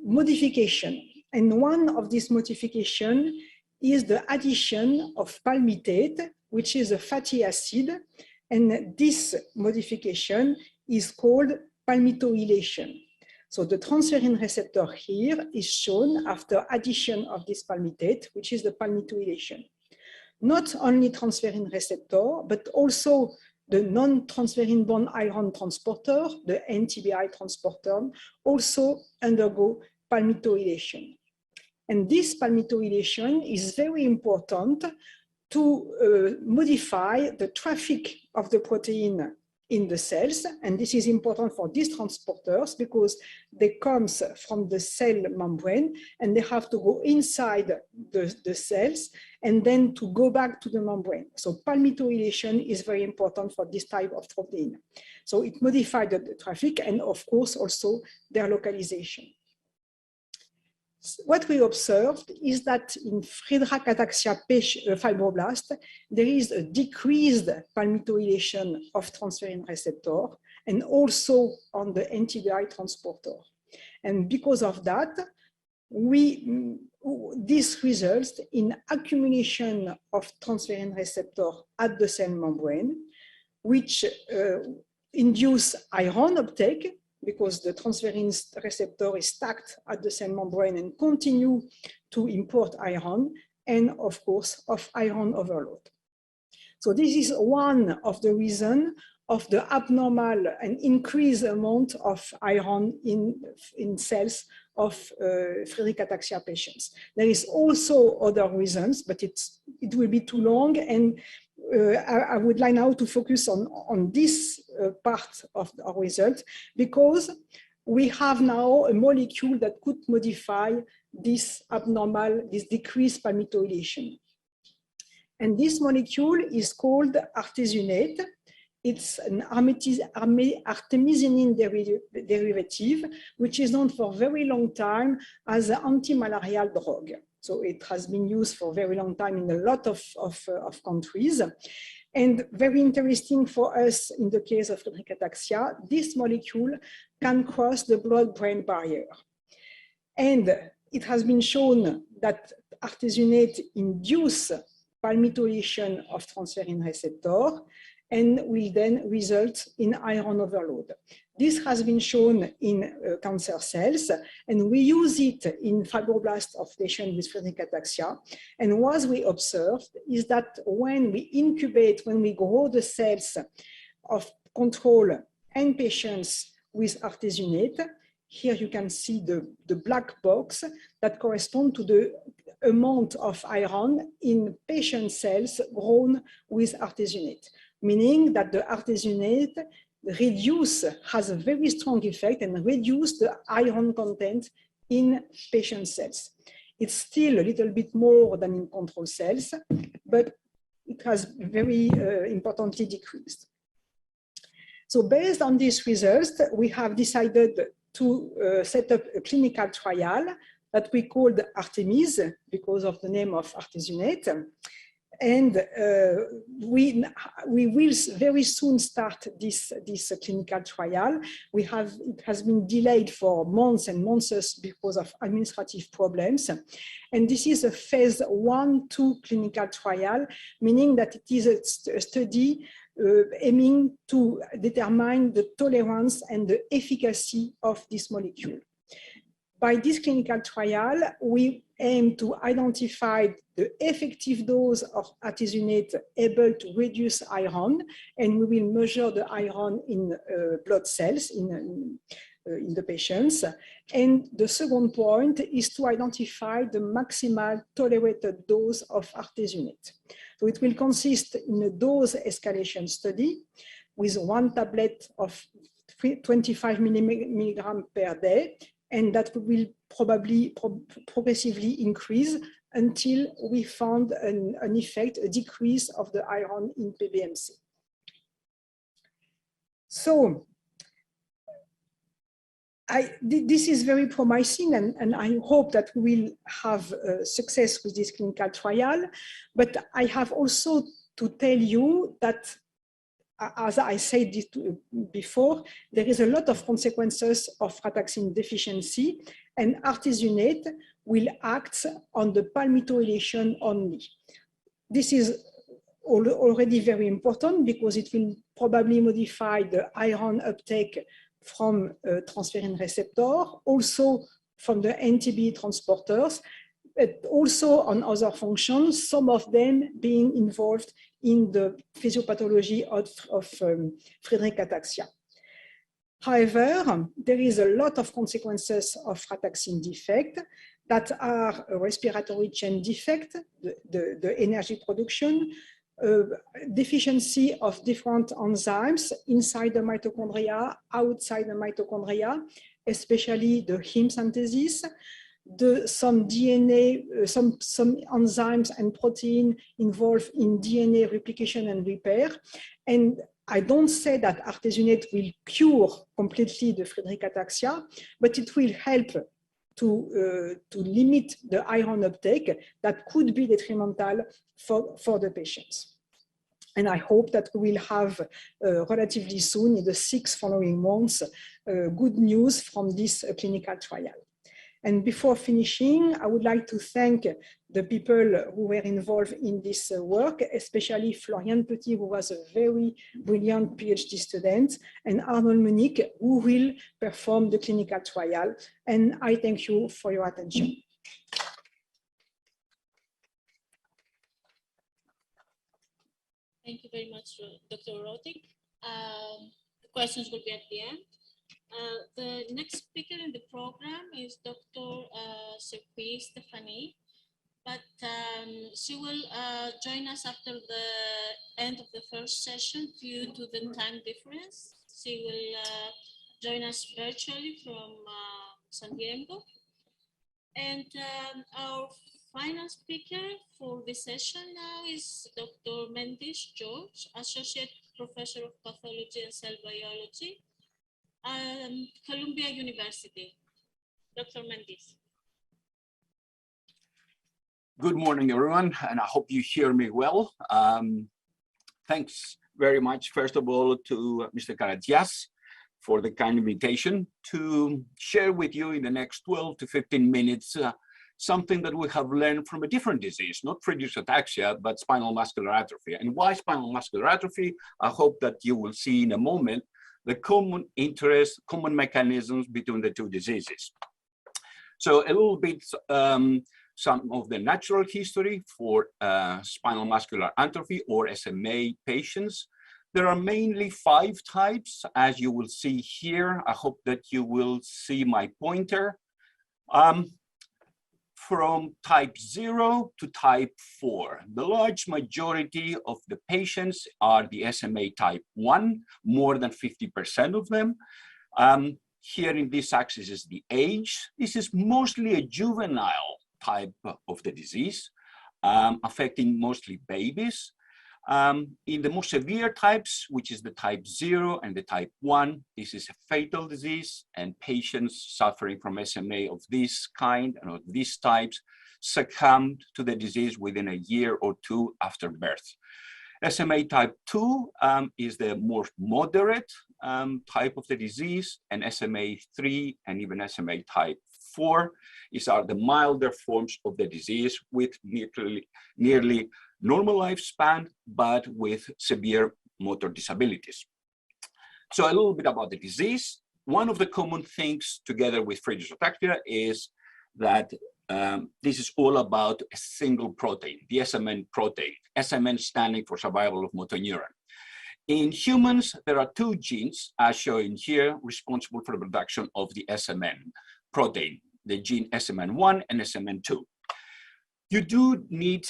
modification. And one of these modifications is the addition of palmitate, which is a fatty acid. And this modification is called palmitoylation. So the transferrin receptor here is shown after addition of this palmitate, which is the palmitoylation. Not only transferrin receptor, but also the non-transferrin bound iron transporter, the NTBI transporter, also undergo palmitoylation. And this palmitoylation is very important to modify the traffic of the protein in the cells, and this is important for these transporters because they come from the cell membrane and they have to go inside the cells and then to go back to the membrane. So palmitoylation is very important for this type of protein. So it modifies the traffic and of course also their localization. What we observed is that in Friedreich ataxia fibroblast, there is a decreased palmitoylation of transferrin receptor and also on the NTBI transporter. And because of that, this results in accumulation of transferrin receptor at the cell membrane, which induce iron uptake, because the transferrin receptor is stacked at the cell membrane and continue to import iron, and of course of iron overload. So this is one of the reasons of the abnormal and increased amount of iron in cells of Friedreich ataxia patients. There is also other reasons, but it will be too long, and I would like now to focus on this part of our result, because we have now a molecule that could modify this decreased palmitoylation. And this molecule is called artesunate. It's an artemisinin derivative, which is known for a very long time as an anti-malarial drug. So it has been used for a very long time in a lot of countries. And very interesting for us in the case of Friedreich ataxia, this molecule can cross the blood-brain barrier. And it has been shown that artesunate induce palmitoylation of transferrin receptor and will then result in iron overload. This has been shown in cancer cells, and we use it in fibroblasts of patients with Friedreich ataxia. And what we observed is that when we incubate, when we grow the cells of control and patients with artesunate, here you can see the black box that correspond to the amount of iron in patient cells grown with artesunate, meaning that the artesunate has a very strong effect and reduce the iron content in patient cells. It's still a little bit more than in control cells, but it has very importantly decreased. So based on these results, we have decided to set up a clinical trial that we called Artemis because of the name of artesunate. And we will very soon start this clinical trial. It has been delayed for months and months because of administrative problems. And this is a phase 1-2 clinical trial, meaning that it is a study aiming to determine the tolerance and the efficacy of this molecule. By this clinical trial, we aim to identify the effective dose of artesunate able to reduce iron, and we will measure the iron in blood cells in the patients. And the second point is to identify the maximal tolerated dose of artesunate. So it will consist in a dose escalation study with 1 tablet of 25 milligrams per day, and that will probably progressively increase until we found an effect, a decrease of the iron in PBMC. So this is very promising, and I hope that we will have success with this clinical trial. But I have also to tell you that, as I said before, there is a lot of consequences of frataxin deficiency, and artesunate will act on the palmitoylation only. This is already very important because it will probably modify the iron uptake from transferrin receptor, also from the NTB transporters, but also on other functions, some of them being involved in the physiopathology of Friedreich ataxia. However, there is a lot of consequences of frataxin defect that are a respiratory chain defect, the energy production, deficiency of different enzymes inside the mitochondria, outside the mitochondria, especially the heme synthesis, some DNA, some enzymes and protein involved in DNA replication and repair. And I don't say that artesunate will cure completely the Friedreich ataxia, but it will help to limit the iron uptake that could be detrimental for the patients. And I hope that we will have relatively soon, in the 6 following months, good news from this clinical trial. And before finishing, I would like to thank the people who were involved in this work, especially Florian Petit, who was a very brilliant PhD student, and Arnold Munich, who will perform the clinical trial. And I thank you for your attention. Thank you very much, Dr. Rötig. The questions will be at the end. The next speaker in the program is Dr. Cherqui Stephanie, but she will join us after the end of the first session due to the time difference. She will join us virtually from San Diego. And our final speaker for this session now is Dr. Mentis George, Associate Professor of Pathology and Cell Biology, Columbia University. Dr. Mentis. Good morning, everyone, and I hope you hear me well. Thanks very much, first of all, to Mr. Karadzias for the kind invitation to share with you in the next 12 to 15 minutes something that we have learned from a different disease, not Friedreich's ataxia, but spinal muscular atrophy. And why spinal muscular atrophy? I hope that you will see in a moment the common interest, common mechanisms between the two diseases. So a little bit, some of the natural history for spinal muscular atrophy or SMA patients. There are mainly 5 types, as you will see here. I hope that you will see my pointer. From type 0 to type 4. The large majority of the patients are the SMA type 1, more than 50% of them. Here in this axis is the age. This is mostly a juvenile type of the disease, affecting mostly babies. In the most severe types, which is the type 0 and the type 1, this is a fatal disease, and patients suffering from SMA of this kind and of these types succumb to the disease within a year or 2 after birth. SMA type 2 is the more moderate type of the disease, and SMA 3 and even SMA type 4 are the milder forms of the disease with nearly normal lifespan, but with severe motor disabilities. So a little bit about the disease. One of the common things together with Friedreich's ataxia is that this is all about a single protein, the SMN protein, SMN standing for survival of motor neuron. In humans, there are 2 genes, as shown here, responsible for the production of the SMN protein, the gene SMN1 and SMN2. You do need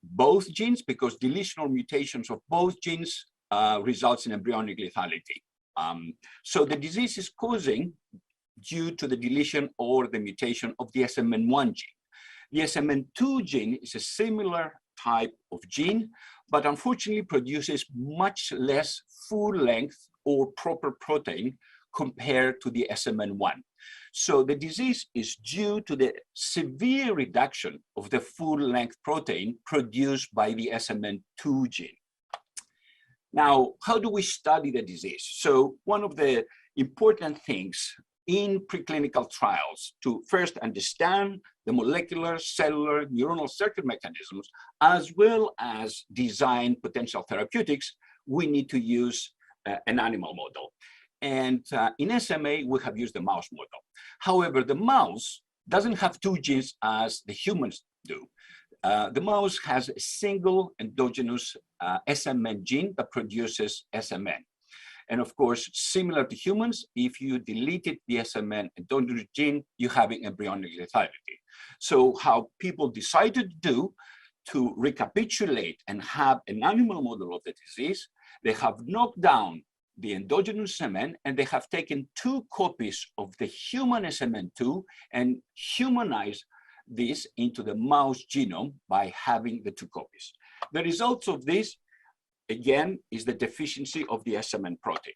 both genes because deletional mutations of both genes results in embryonic lethality. So the disease is causing due to the deletion or the mutation of the SMN1 gene. The SMN2 gene is a similar type of gene, but unfortunately produces much less full-length or proper protein compared to the SMN1. So the disease is due to the severe reduction of the full-length protein produced by the SMN2 gene. Now, how do we study the disease? So one of the important things in preclinical trials to first understand the molecular, cellular, neuronal circuit mechanisms, as well as design potential therapeutics, we need to use an animal model. And in SMA, we have used the mouse model. However, the mouse doesn't have 2 genes as the humans do. The mouse has a single endogenous SMN gene that produces SMN. And of course, similar to humans, if you deleted the SMN endogenous gene, you have embryonic lethality. So how people decided to do to recapitulate and have an animal model of the disease, they have knocked down the endogenous SMN, and they have taken 2 copies of the human SMN2 and humanized this into the mouse genome by having the 2 copies. The results of this, again, is the deficiency of the SMN protein.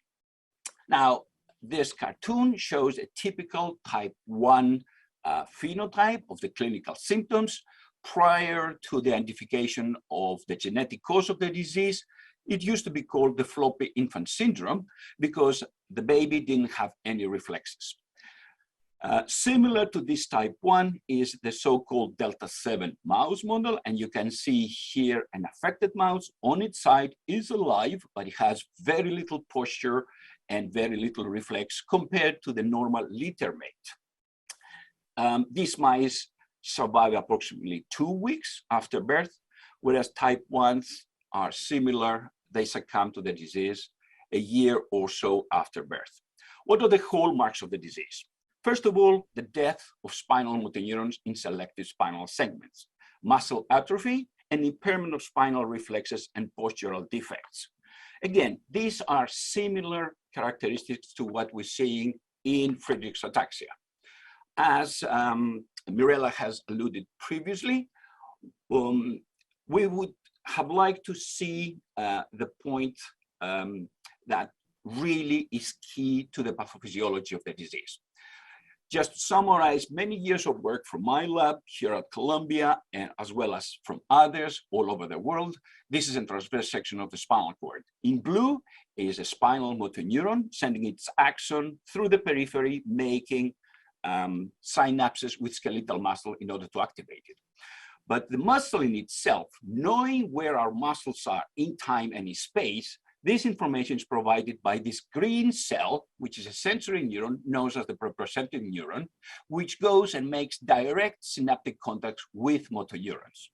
Now, this cartoon shows a typical type 1 phenotype of the clinical symptoms prior to the identification of the genetic cause of the disease. It used to be called the floppy infant syndrome because the baby didn't have any reflexes. Similar to this type 1 is the so-called Delta 7 mouse model, and you can see here an affected mouse on its side is alive, but it has very little posture and very little reflex compared to the normal litter mate. These mice survive approximately 2 weeks after birth, whereas type 1s are similar. They succumb to the disease a year or so after birth. What are the hallmarks of the disease? First of all, the death of spinal motor neurons in selective spinal segments, muscle atrophy, and impairment of spinal reflexes and postural defects. Again, these are similar characteristics to what we're seeing in Friedreich's ataxia. As Mirella has alluded previously, we would have liked to see the point that really is key to the pathophysiology of the disease. Just to summarize many years of work from my lab here at Columbia, and as well as from others all over the world, this is a transverse section of the spinal cord. In blue is a spinal motor neuron sending its axon through the periphery, making synapses with skeletal muscle in order to activate it. But the muscle in itself, knowing where our muscles are in time and in space, this information is provided by this green cell, which is a sensory neuron known as the proprioceptive neuron, which goes and makes direct synaptic contacts with motor neurons.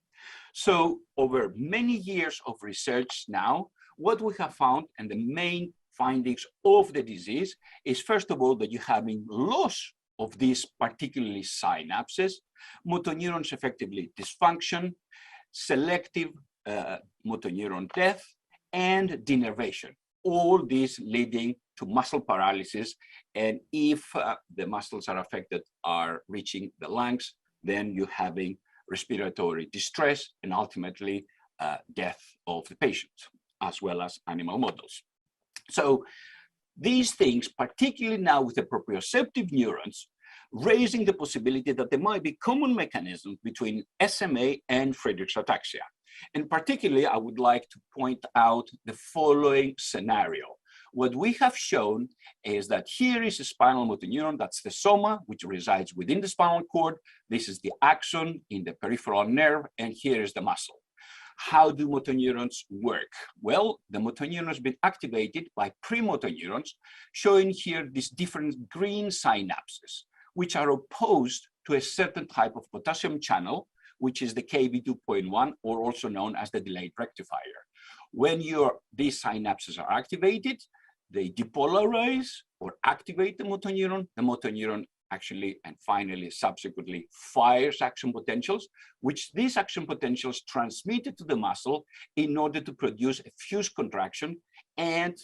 So over many years of research now, what we have found, and the main findings of the disease, is first of all that you're having loss of these particularly synapses, motor neurons effectively dysfunction, selective motor neuron death, and denervation, all these leading to muscle paralysis. And if the muscles are affected are reaching the lungs, then you're having respiratory distress and ultimately death of the patient, as well as animal models. So these things, particularly now with the proprioceptive neurons, raising the possibility that there might be common mechanisms between SMA and Friedreich's ataxia. And particularly, I would like to point out the following scenario. What we have shown is that here is a spinal motor neuron, that's the soma, which resides within the spinal cord. This is the axon in the peripheral nerve, and here is the muscle. How do motor neurons work? Well, the motor neuron has been activated by premotor neurons, showing here these different green synapses, which are opposed to a certain type of potassium channel, which is the Kv2.1, or also known as the delayed rectifier. When these synapses are activated, they depolarize or activate the motor neuron actually and finally subsequently fires action potentials, which these action potentials transmitted to the muscle in order to produce a fused contraction and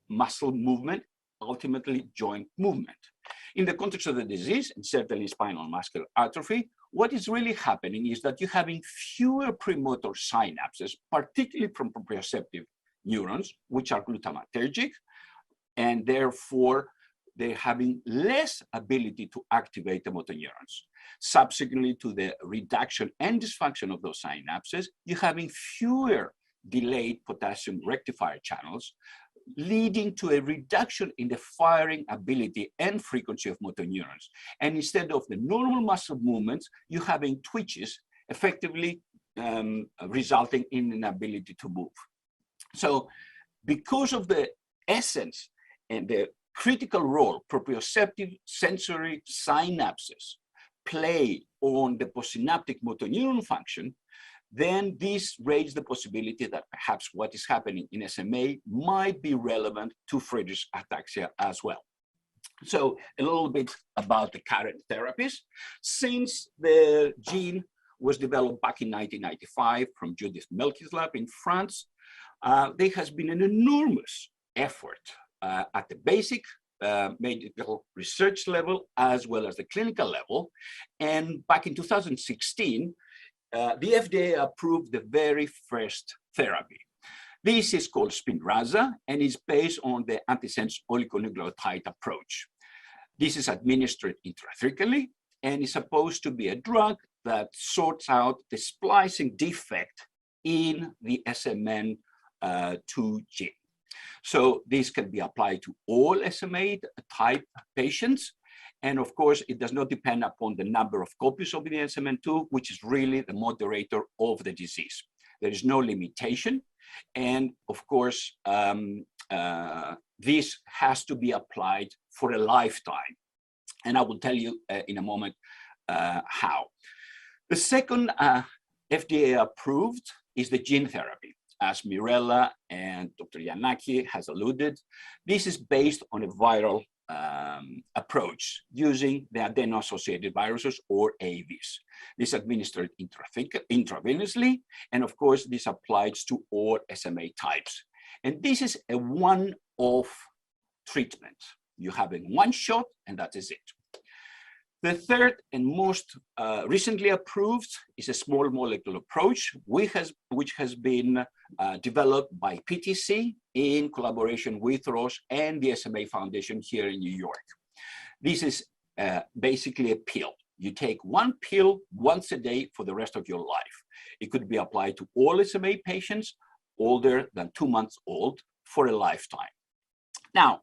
muscle movement, ultimately joint movement. In the context of the disease, and certainly spinal muscular atrophy, what is really happening is that you're having fewer premotor synapses, particularly from proprioceptive neurons, which are glutamatergic, and therefore they're having less ability to activate the motor neurons. Subsequently to the reduction and dysfunction of those synapses, you're having fewer delayed potassium rectifier channels, leading to a reduction in the firing ability and frequency of motor neurons. And instead of the normal muscle movements, you're having twitches, effectively resulting in an ability to move. So because of the essence and the critical role proprioceptive sensory synapses play on the postsynaptic motor neuron function, then this raises the possibility that perhaps what is happening in SMA might be relevant to Friedreich's ataxia as well. So a little bit about the current therapies. Since the gene was developed back in 1995 from Judith Melki's lab in France. There has been an enormous effort at the basic medical research level as well as the clinical level. And back in 2016, the FDA approved the very first therapy. This is called Spinraza and is based on the antisense oligonucleotide approach. This is administered intrathecally and is supposed to be a drug that sorts out the splicing defect in the SMN2 gene. So this can be applied to all SMA type patients. And of course, it does not depend upon the number of copies of the SMN2, which is really the moderator of the disease. There is no limitation. And of course, this has to be applied for a lifetime. And I will tell you in a moment how. The second FDA approved is the gene therapy. As Mirella and Dr. Yanaki has alluded, this is based on a viral approach using the adeno-associated viruses or AAVs. This is administered intravenously, and of course, this applies to all SMA types. And this is a one-off treatment. You have in one shot, and that is it. The third and most recently approved is a small molecule approach, which has been developed by PTC in collaboration with Roche and the SMA Foundation here in New York. This is basically a pill. You take one pill once a day for the rest of your life. It could be applied to all SMA patients older than 2 months old for a lifetime. Now,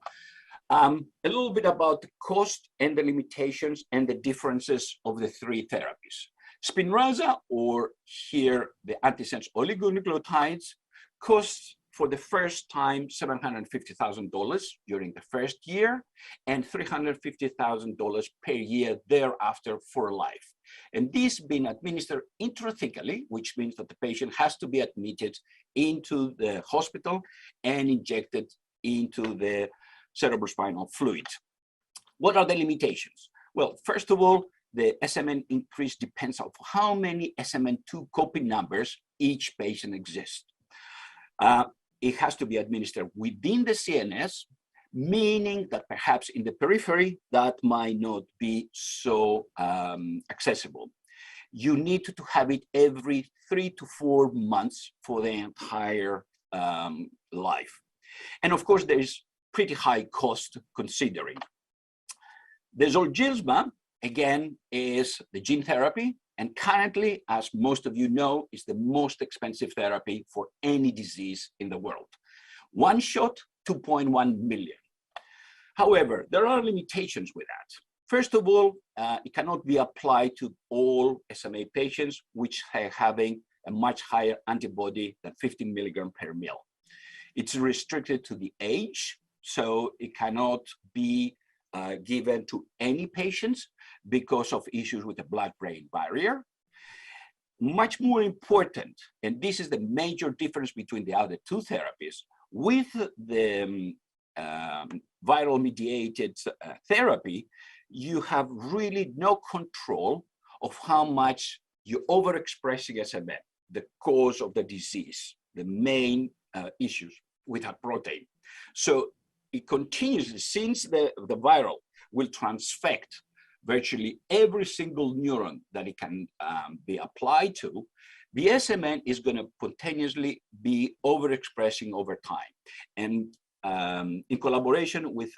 a little bit about the cost and the limitations and the differences of the three therapies. Spinraza, or here the antisense oligonucleotides, costs for the first time $750,000 during the first year and $350,000 per year thereafter for life. And this being administered intrathecally, which means that the patient has to be admitted into the hospital and injected into the cerebrospinal fluid. What are the limitations? Well, first of all, the SMN increase depends on how many SMN2 copy numbers each patient exists. It has to be administered within the CNS, meaning that perhaps in the periphery, that might not be so accessible. You need to have it every 3 to 4 months for the entire life. And of course, there is pretty high cost considering. The Zolgensma, again, is the gene therapy, and currently, as most of you know, is the most expensive therapy for any disease in the world. One shot, 2.1 million. However, there are limitations with that. First of all, it cannot be applied to all SMA patients, which are having a much higher antibody than 15 milligram per mil. It's restricted to the age, so it cannot be given to any patients because of issues with the blood-brain barrier. Much more important, and this is the major difference between the other two therapies, with the viral-mediated therapy, you have really no control of how much you're overexpressing SMN, the cause of the disease, the main issues with that protein. So it continues, since the viral will transfect virtually every single neuron that it can be applied to, the SMN is going to spontaneously be overexpressing over time. And in collaboration with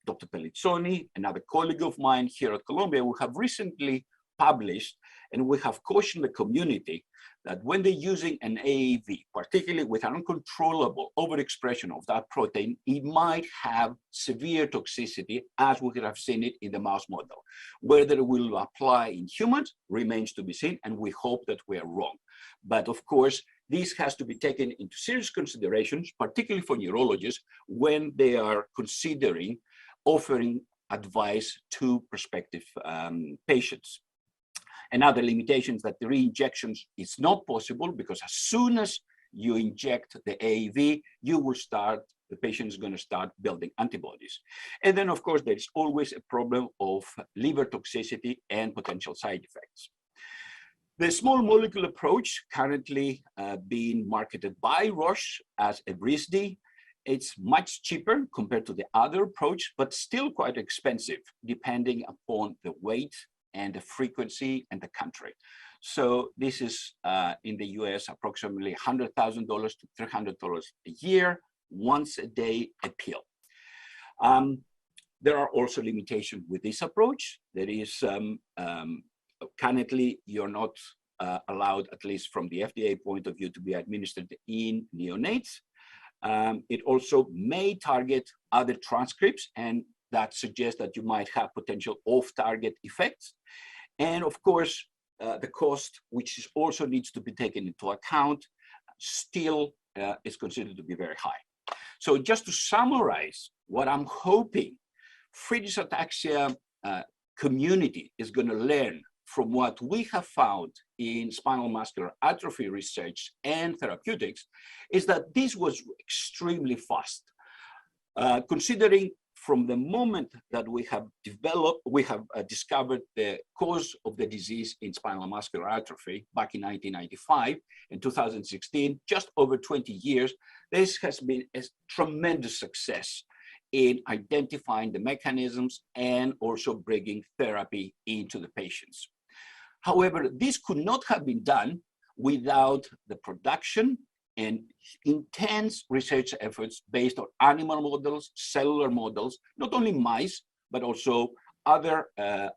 Dr. Pellizzoni, another colleague of mine here at Columbia, we have recently published, and we have cautioned the community that when they're using an AAV, particularly with an uncontrollable overexpression of that protein, it might have severe toxicity, as we have seen it in the mouse model. Whether it will apply in humans remains to be seen, and we hope that we are wrong. But of course, this has to be taken into serious considerations, particularly for neurologists, when they are considering offering advice to prospective patients. Another limitation is that the re-injections is not possible, because as soon as you inject the AAV, the patient is going to start building antibodies. And then, of course, there's always a problem of liver toxicity and potential side effects. The small molecule approach currently being marketed by Roche as Evrysdi. It's much cheaper compared to the other approach, but still quite expensive depending upon the weight and the frequency and the country. So this is in the US approximately $100,000 to $300 a year, once a day a pill. There are also limitations with this approach. There is currently you're not allowed, at least from the FDA point of view, to be administered in neonates. It also may target other transcripts, and that suggests that you might have potential off-target effects. And of course, the cost, which also needs to be taken into account, still is considered to be very high. So just to summarize what I'm hoping Friedreich's ataxia community is going to learn from what we have found in spinal muscular atrophy research and therapeutics is that this was extremely fast. Considering from the moment that we have discovered the cause of the disease in spinal muscular atrophy back in 1995 and 2016, just over 20 years, this has been a tremendous success in identifying the mechanisms and also bringing therapy into the patients. However, this could not have been done without the production and intense research efforts based on animal models, cellular models, not only mice, but also other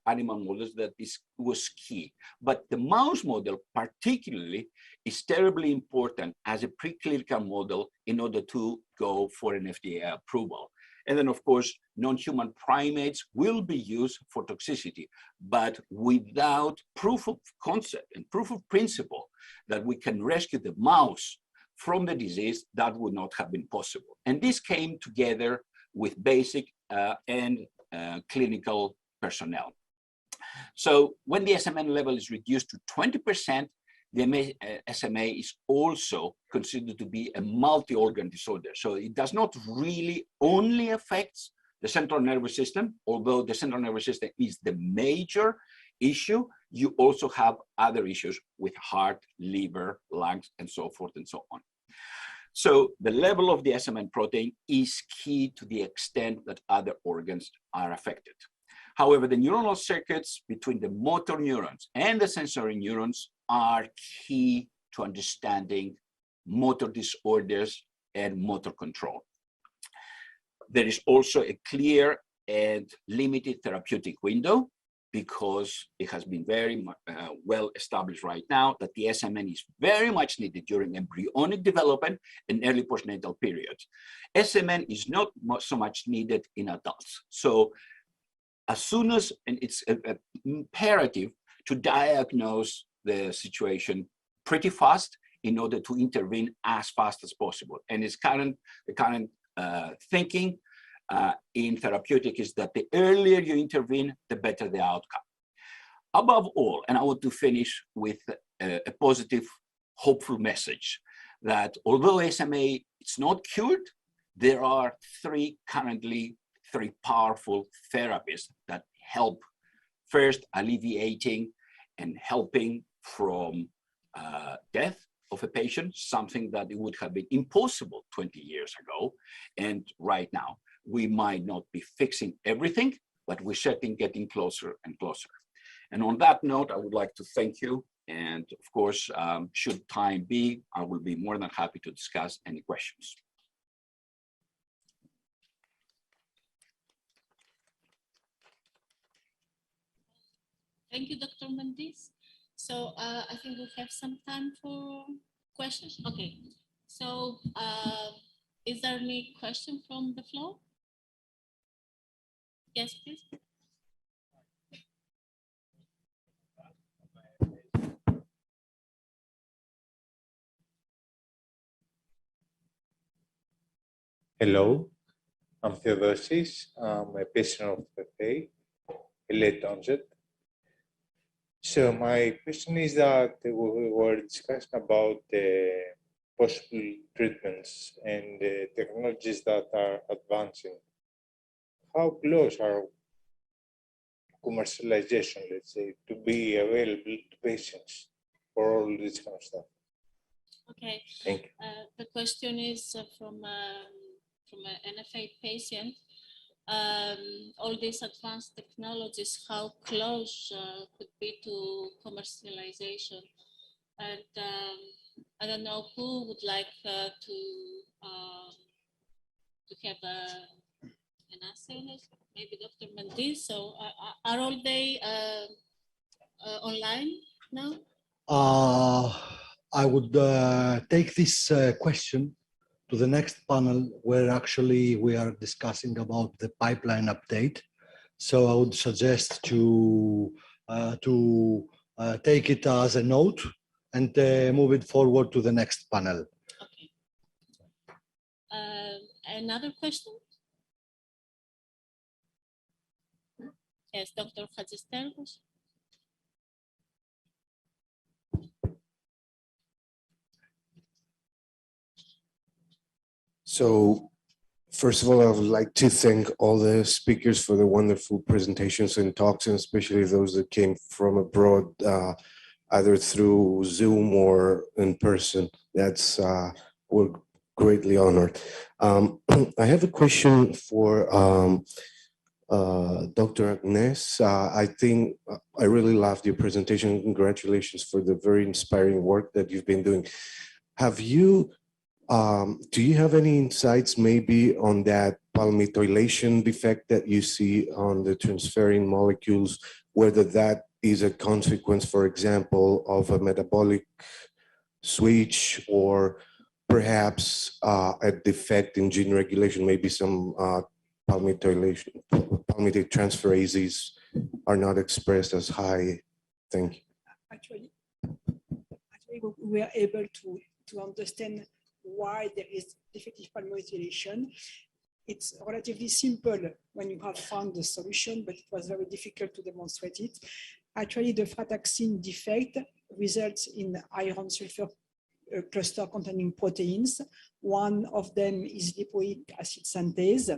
animal models. That was key. But the mouse model particularly is terribly important as a preclinical model in order to go for an FDA approval. And then, of course, non-human primates will be used for toxicity, but without proof of concept and proof of principle that we can rescue the mouse from the disease, that would not have been possible. And this came together with basic and clinical personnel. So when the SMN level is reduced to 20%, the SMA is also considered to be a multi-organ disorder. So it does not really only affect the central nervous system, although the central nervous system is the major issue. You also have other issues with heart, liver, lungs, and so forth and so on. So the level of the SMN protein is key to the extent that other organs are affected. However, the neuronal circuits between the motor neurons and the sensory neurons are key to understanding motor disorders and motor control. There is also a clear and limited therapeutic window because it has been very well established right now that the SMN is very much needed during embryonic development and early postnatal periods. SMN is not so much needed in adults. So as soon as, and it's imperative to diagnose the situation pretty fast in order to intervene as fast as possible. And the current thinking in therapeutic is that the earlier you intervene, the better the outcome. Above all, and I want to finish with a positive, hopeful message that although SMA is not cured, there are currently three powerful therapies that help first alleviating and helping from death of a patient, something that it would have been impossible 20 years ago. And right now, we might not be fixing everything, but we're certainly getting closer and closer. And on that note, I would like to thank you. And of course, should time be, I will be more than happy to discuss any questions. Thank you, Dr. Mentis. So I think we have some time for questions. Okay. So is there any question from the floor? Yes, please. Hello, I'm Theodosis. I'm a patient of FA, late onset. So my question is that we were discussing about the possible treatments and the technologies that are advancing. How close are commercialization, let's say, to be available to patients? for all this kind of stuff. Okay. Thank you. The question is from an NFA patient. All these advanced technologies, how close could be to commercialization? And I don't know who would like to have an answer on this. Maybe Dr. Mentis. So are all they online now? I would take this question to the next panel, where actually we are discussing about the pipeline update. So I would suggest to take it as a note and move it forward to the next panel. Okay. Another question? Yes, Dr. Hadjistergos. So, first of all, I would like to thank all the speakers for the wonderful presentations and talks, and especially those that came from abroad, either through Zoom or in person. We're greatly honored. I have a question for Dr. Agnès. I think I really loved your presentation. Congratulations for the very inspiring work that you've been doing. Do you have any insights maybe on that palmitoylation defect that you see on the transferrin molecules, whether that is a consequence, for example, of a metabolic switch, or perhaps a defect in gene regulation, maybe some palmitoylation, palmitate transferases are not expressed as high? Thank you. Actually we are able to understand why there is defective palmitoylation. It's relatively simple when you have found the solution, but it was very difficult to demonstrate it. Actually, the frataxin defect results in iron sulfur cluster containing proteins. One of them is lipoic acid synthase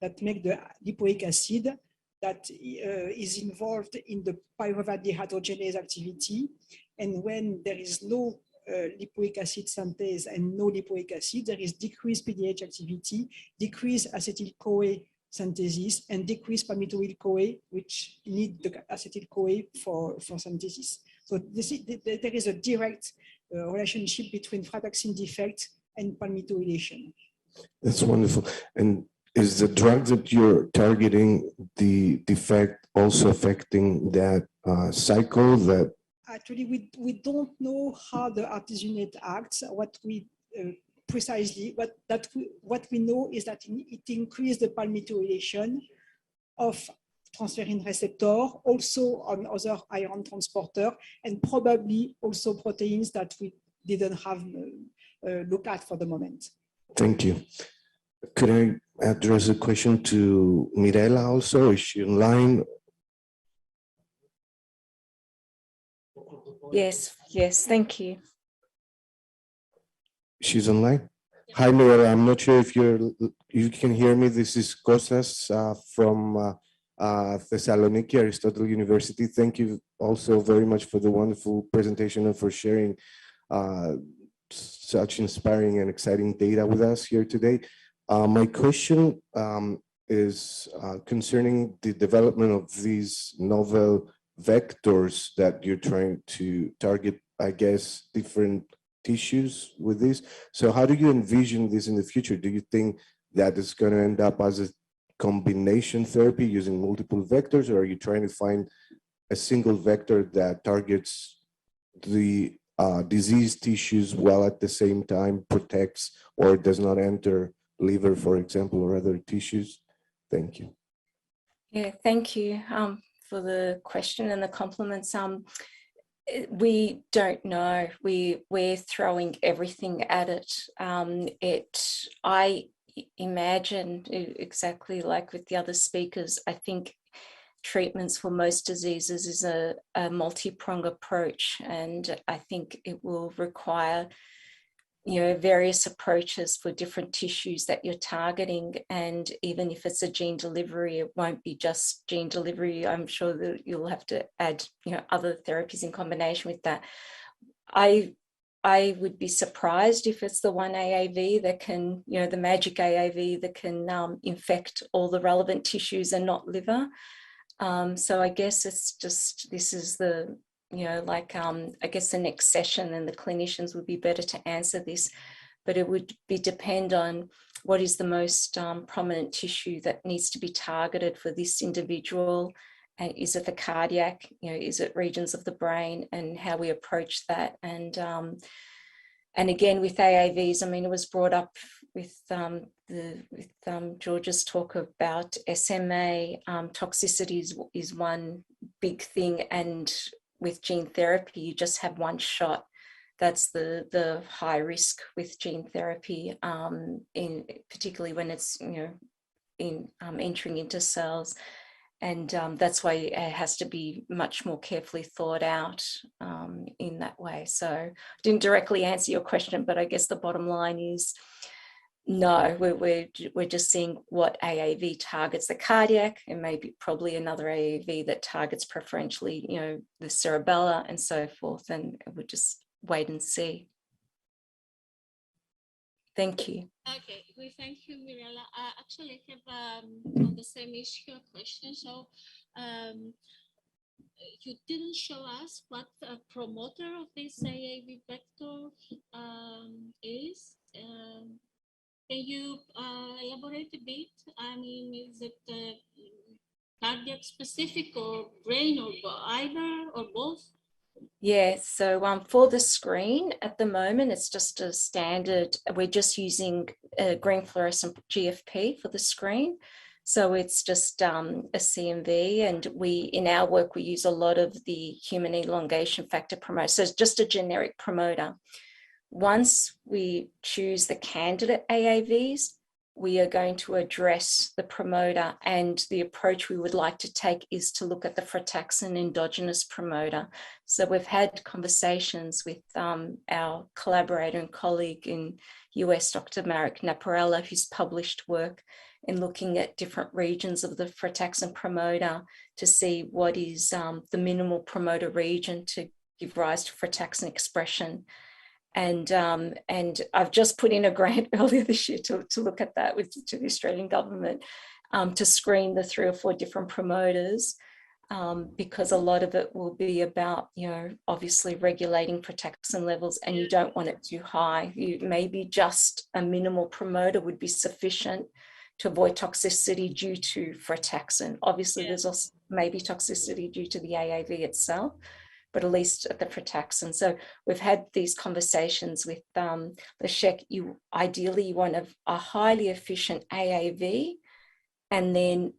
that make the lipoic acid that is involved in the pyruvate dehydrogenase activity. And when there is no lipoic acid synthase and no lipoic acid, there is decreased PDH activity, decreased acetyl-CoA synthesis, and decreased palmitoyl-CoA, which need the acetyl-CoA for synthesis. So there is a direct relationship between frataxin defect and palmitoylation. That's wonderful. And is the drug that you're targeting the defect also affecting that cycle? That actually we don't know how the artesunate acts. What we precisely what we know is that it increased the palmitoylation of transferrin receptor, also on other iron transporter, and probably also proteins that we didn't have look at for the moment. Thank you. Could I address a question to Mirella also? Is she online? Yes, thank you. She's online. Hi, Mirella. I'm not sure if you can hear me. This is Kostas from Thessaloniki, Aristotle University. Thank you also very much for the wonderful presentation and for sharing such inspiring and exciting data with us here today. My question is concerning the development of these novel vectors that you're trying to target, I guess, different tissues with this. So how do you envision this in the future? Do you think that it's going to end up as a combination therapy using multiple vectors, or are you trying to find a single vector that targets the diseased tissues while at the same time protects or does not enter liver, for example, or other tissues? Thank you. Yeah, thank you for the question and the compliments. We don't know. We're throwing everything at it. I imagine exactly like with the other speakers, I think treatments for most diseases is a multi-pronged approach, and I think it will require various approaches for different tissues that you're targeting. And even if it's a gene delivery, it won't be just gene delivery. I'm sure that you'll have to add other therapies in combination with that. I would be surprised if it's the one AAV that can, you know, the magic AAV that can infect all the relevant tissues and not liver. So I guess it's just, this is the, you know, like, I guess the next session and the clinicians would be better to answer this, but it would depend on what is the most prominent tissue that needs to be targeted for this individual. And is it the cardiac, you know, is it regions of the brain, and how we approach that. And again, with AAVs, I mean, it was brought up with George's talk about SMA. Toxicity is one big thing, and with gene therapy, you just have one shot. That's the high risk with gene therapy, particularly when it's, you know, entering into cells. And that's why it has to be much more carefully thought out in that way. So I didn't directly answer your question, but I guess the bottom line is no, we're just seeing what AAV targets the cardiac, and maybe probably another AAV that targets preferentially, you know, the cerebella and so forth. And we'll just wait and see. Thank you. Okay, we thank you, Mirella. Actually, I have on the same issue a question. So you didn't show us what a promoter of this AAV vector is. Can you elaborate a bit? I mean, is it cardiac specific or brain, or either or both? Yeah, so for the screen at the moment, it's just a standard. We're just using green fluorescent GFP for the screen. So it's just a CMV, and in our work, we use a lot of the human elongation factor promoter. So it's just a generic promoter. Once we choose the candidate AAVs, we are going to address the promoter, and the approach we would like to take is to look at the frataxin endogenous promoter. So we've had conversations with our collaborator and colleague in US, Dr. Marek Naparella, who's published work in looking at different regions of the frataxin promoter to see what is the minimal promoter region to give rise to frataxin expression. And I've just put in a grant earlier this year to look at that to the Australian government to screen the 3 or 4 different promoters, because a lot of it will be about, you know, obviously regulating frataxin levels, and you don't want it too high. Maybe just a minimal promoter would be sufficient to avoid toxicity due to frataxin. Obviously, there's also maybe toxicity due to the AAV itself, but at least at the frataxin. So we've had these conversations with the Cherqui. Ideally, you want a highly efficient AAV and then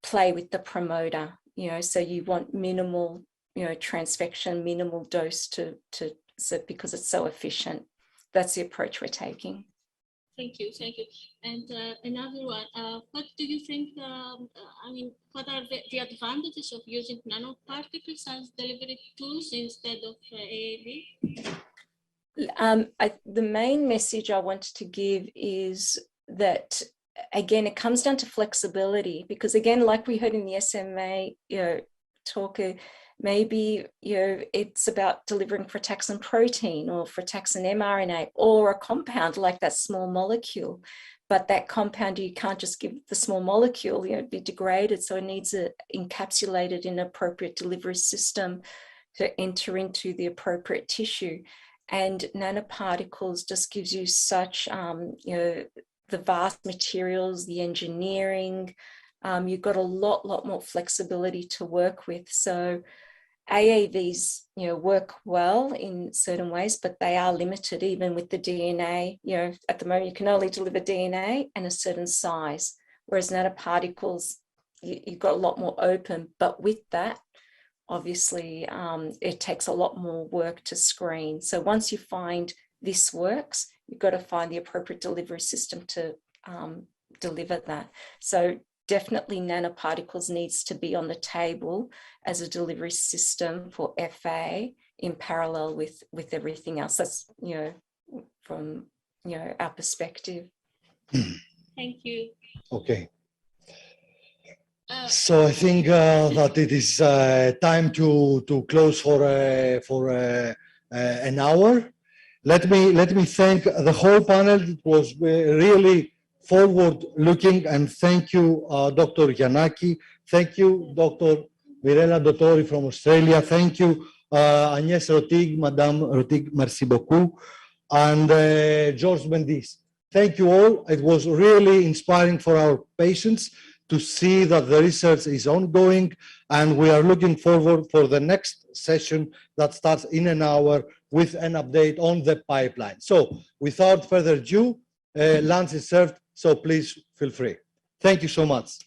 play with the promoter, you know, so you want minimal, you know, transfection, minimal dose so because it's so efficient. That's the approach we're taking. Thank you, thank you. And another one, what do you think, I mean, what are the advantages of using nanoparticles as delivery tools instead of AAV? The main message I wanted to give is that, again, it comes down to flexibility, because again, like we heard in the SMA, you know, talk, maybe, you know, it's about delivering frataxin protein or frataxin mRNA or a compound like that small molecule. But that compound, you can't just give the small molecule, you know, it'd be degraded. So it needs to encapsulate in an appropriate delivery system to enter into the appropriate tissue. And nanoparticles just gives you such, you know, the vast materials, the engineering, you've got a lot more flexibility to work with. So AAVs, you know, work well in certain ways, but they are limited even with the DNA. You know, at the moment, you can only deliver DNA and a certain size, whereas nanoparticles, you've got a lot more open. But with that, obviously, it takes a lot more work to screen. So once you find this works, you've got to find the appropriate delivery system to deliver that. So definitely nanoparticles needs to be on the table as a delivery system for FA in parallel with everything else. That's, you know, from, you know, our perspective. Thank you. Okay. So I think that it is time to close for an hour. Let me thank the whole panel. It was really forward-looking, and thank you, Dr. Giannacchi. Thank you, Dr. Mirella Dottori from Australia. Thank you, Agnès Rötig, Madame Rötig, merci beaucoup, and George Mentis. Thank you all. It was really inspiring for our patients to see that the research is ongoing, and we are looking forward for the next session that starts in an hour with an update on the pipeline. So without further ado, lunch is served, so please feel free. Thank you so much.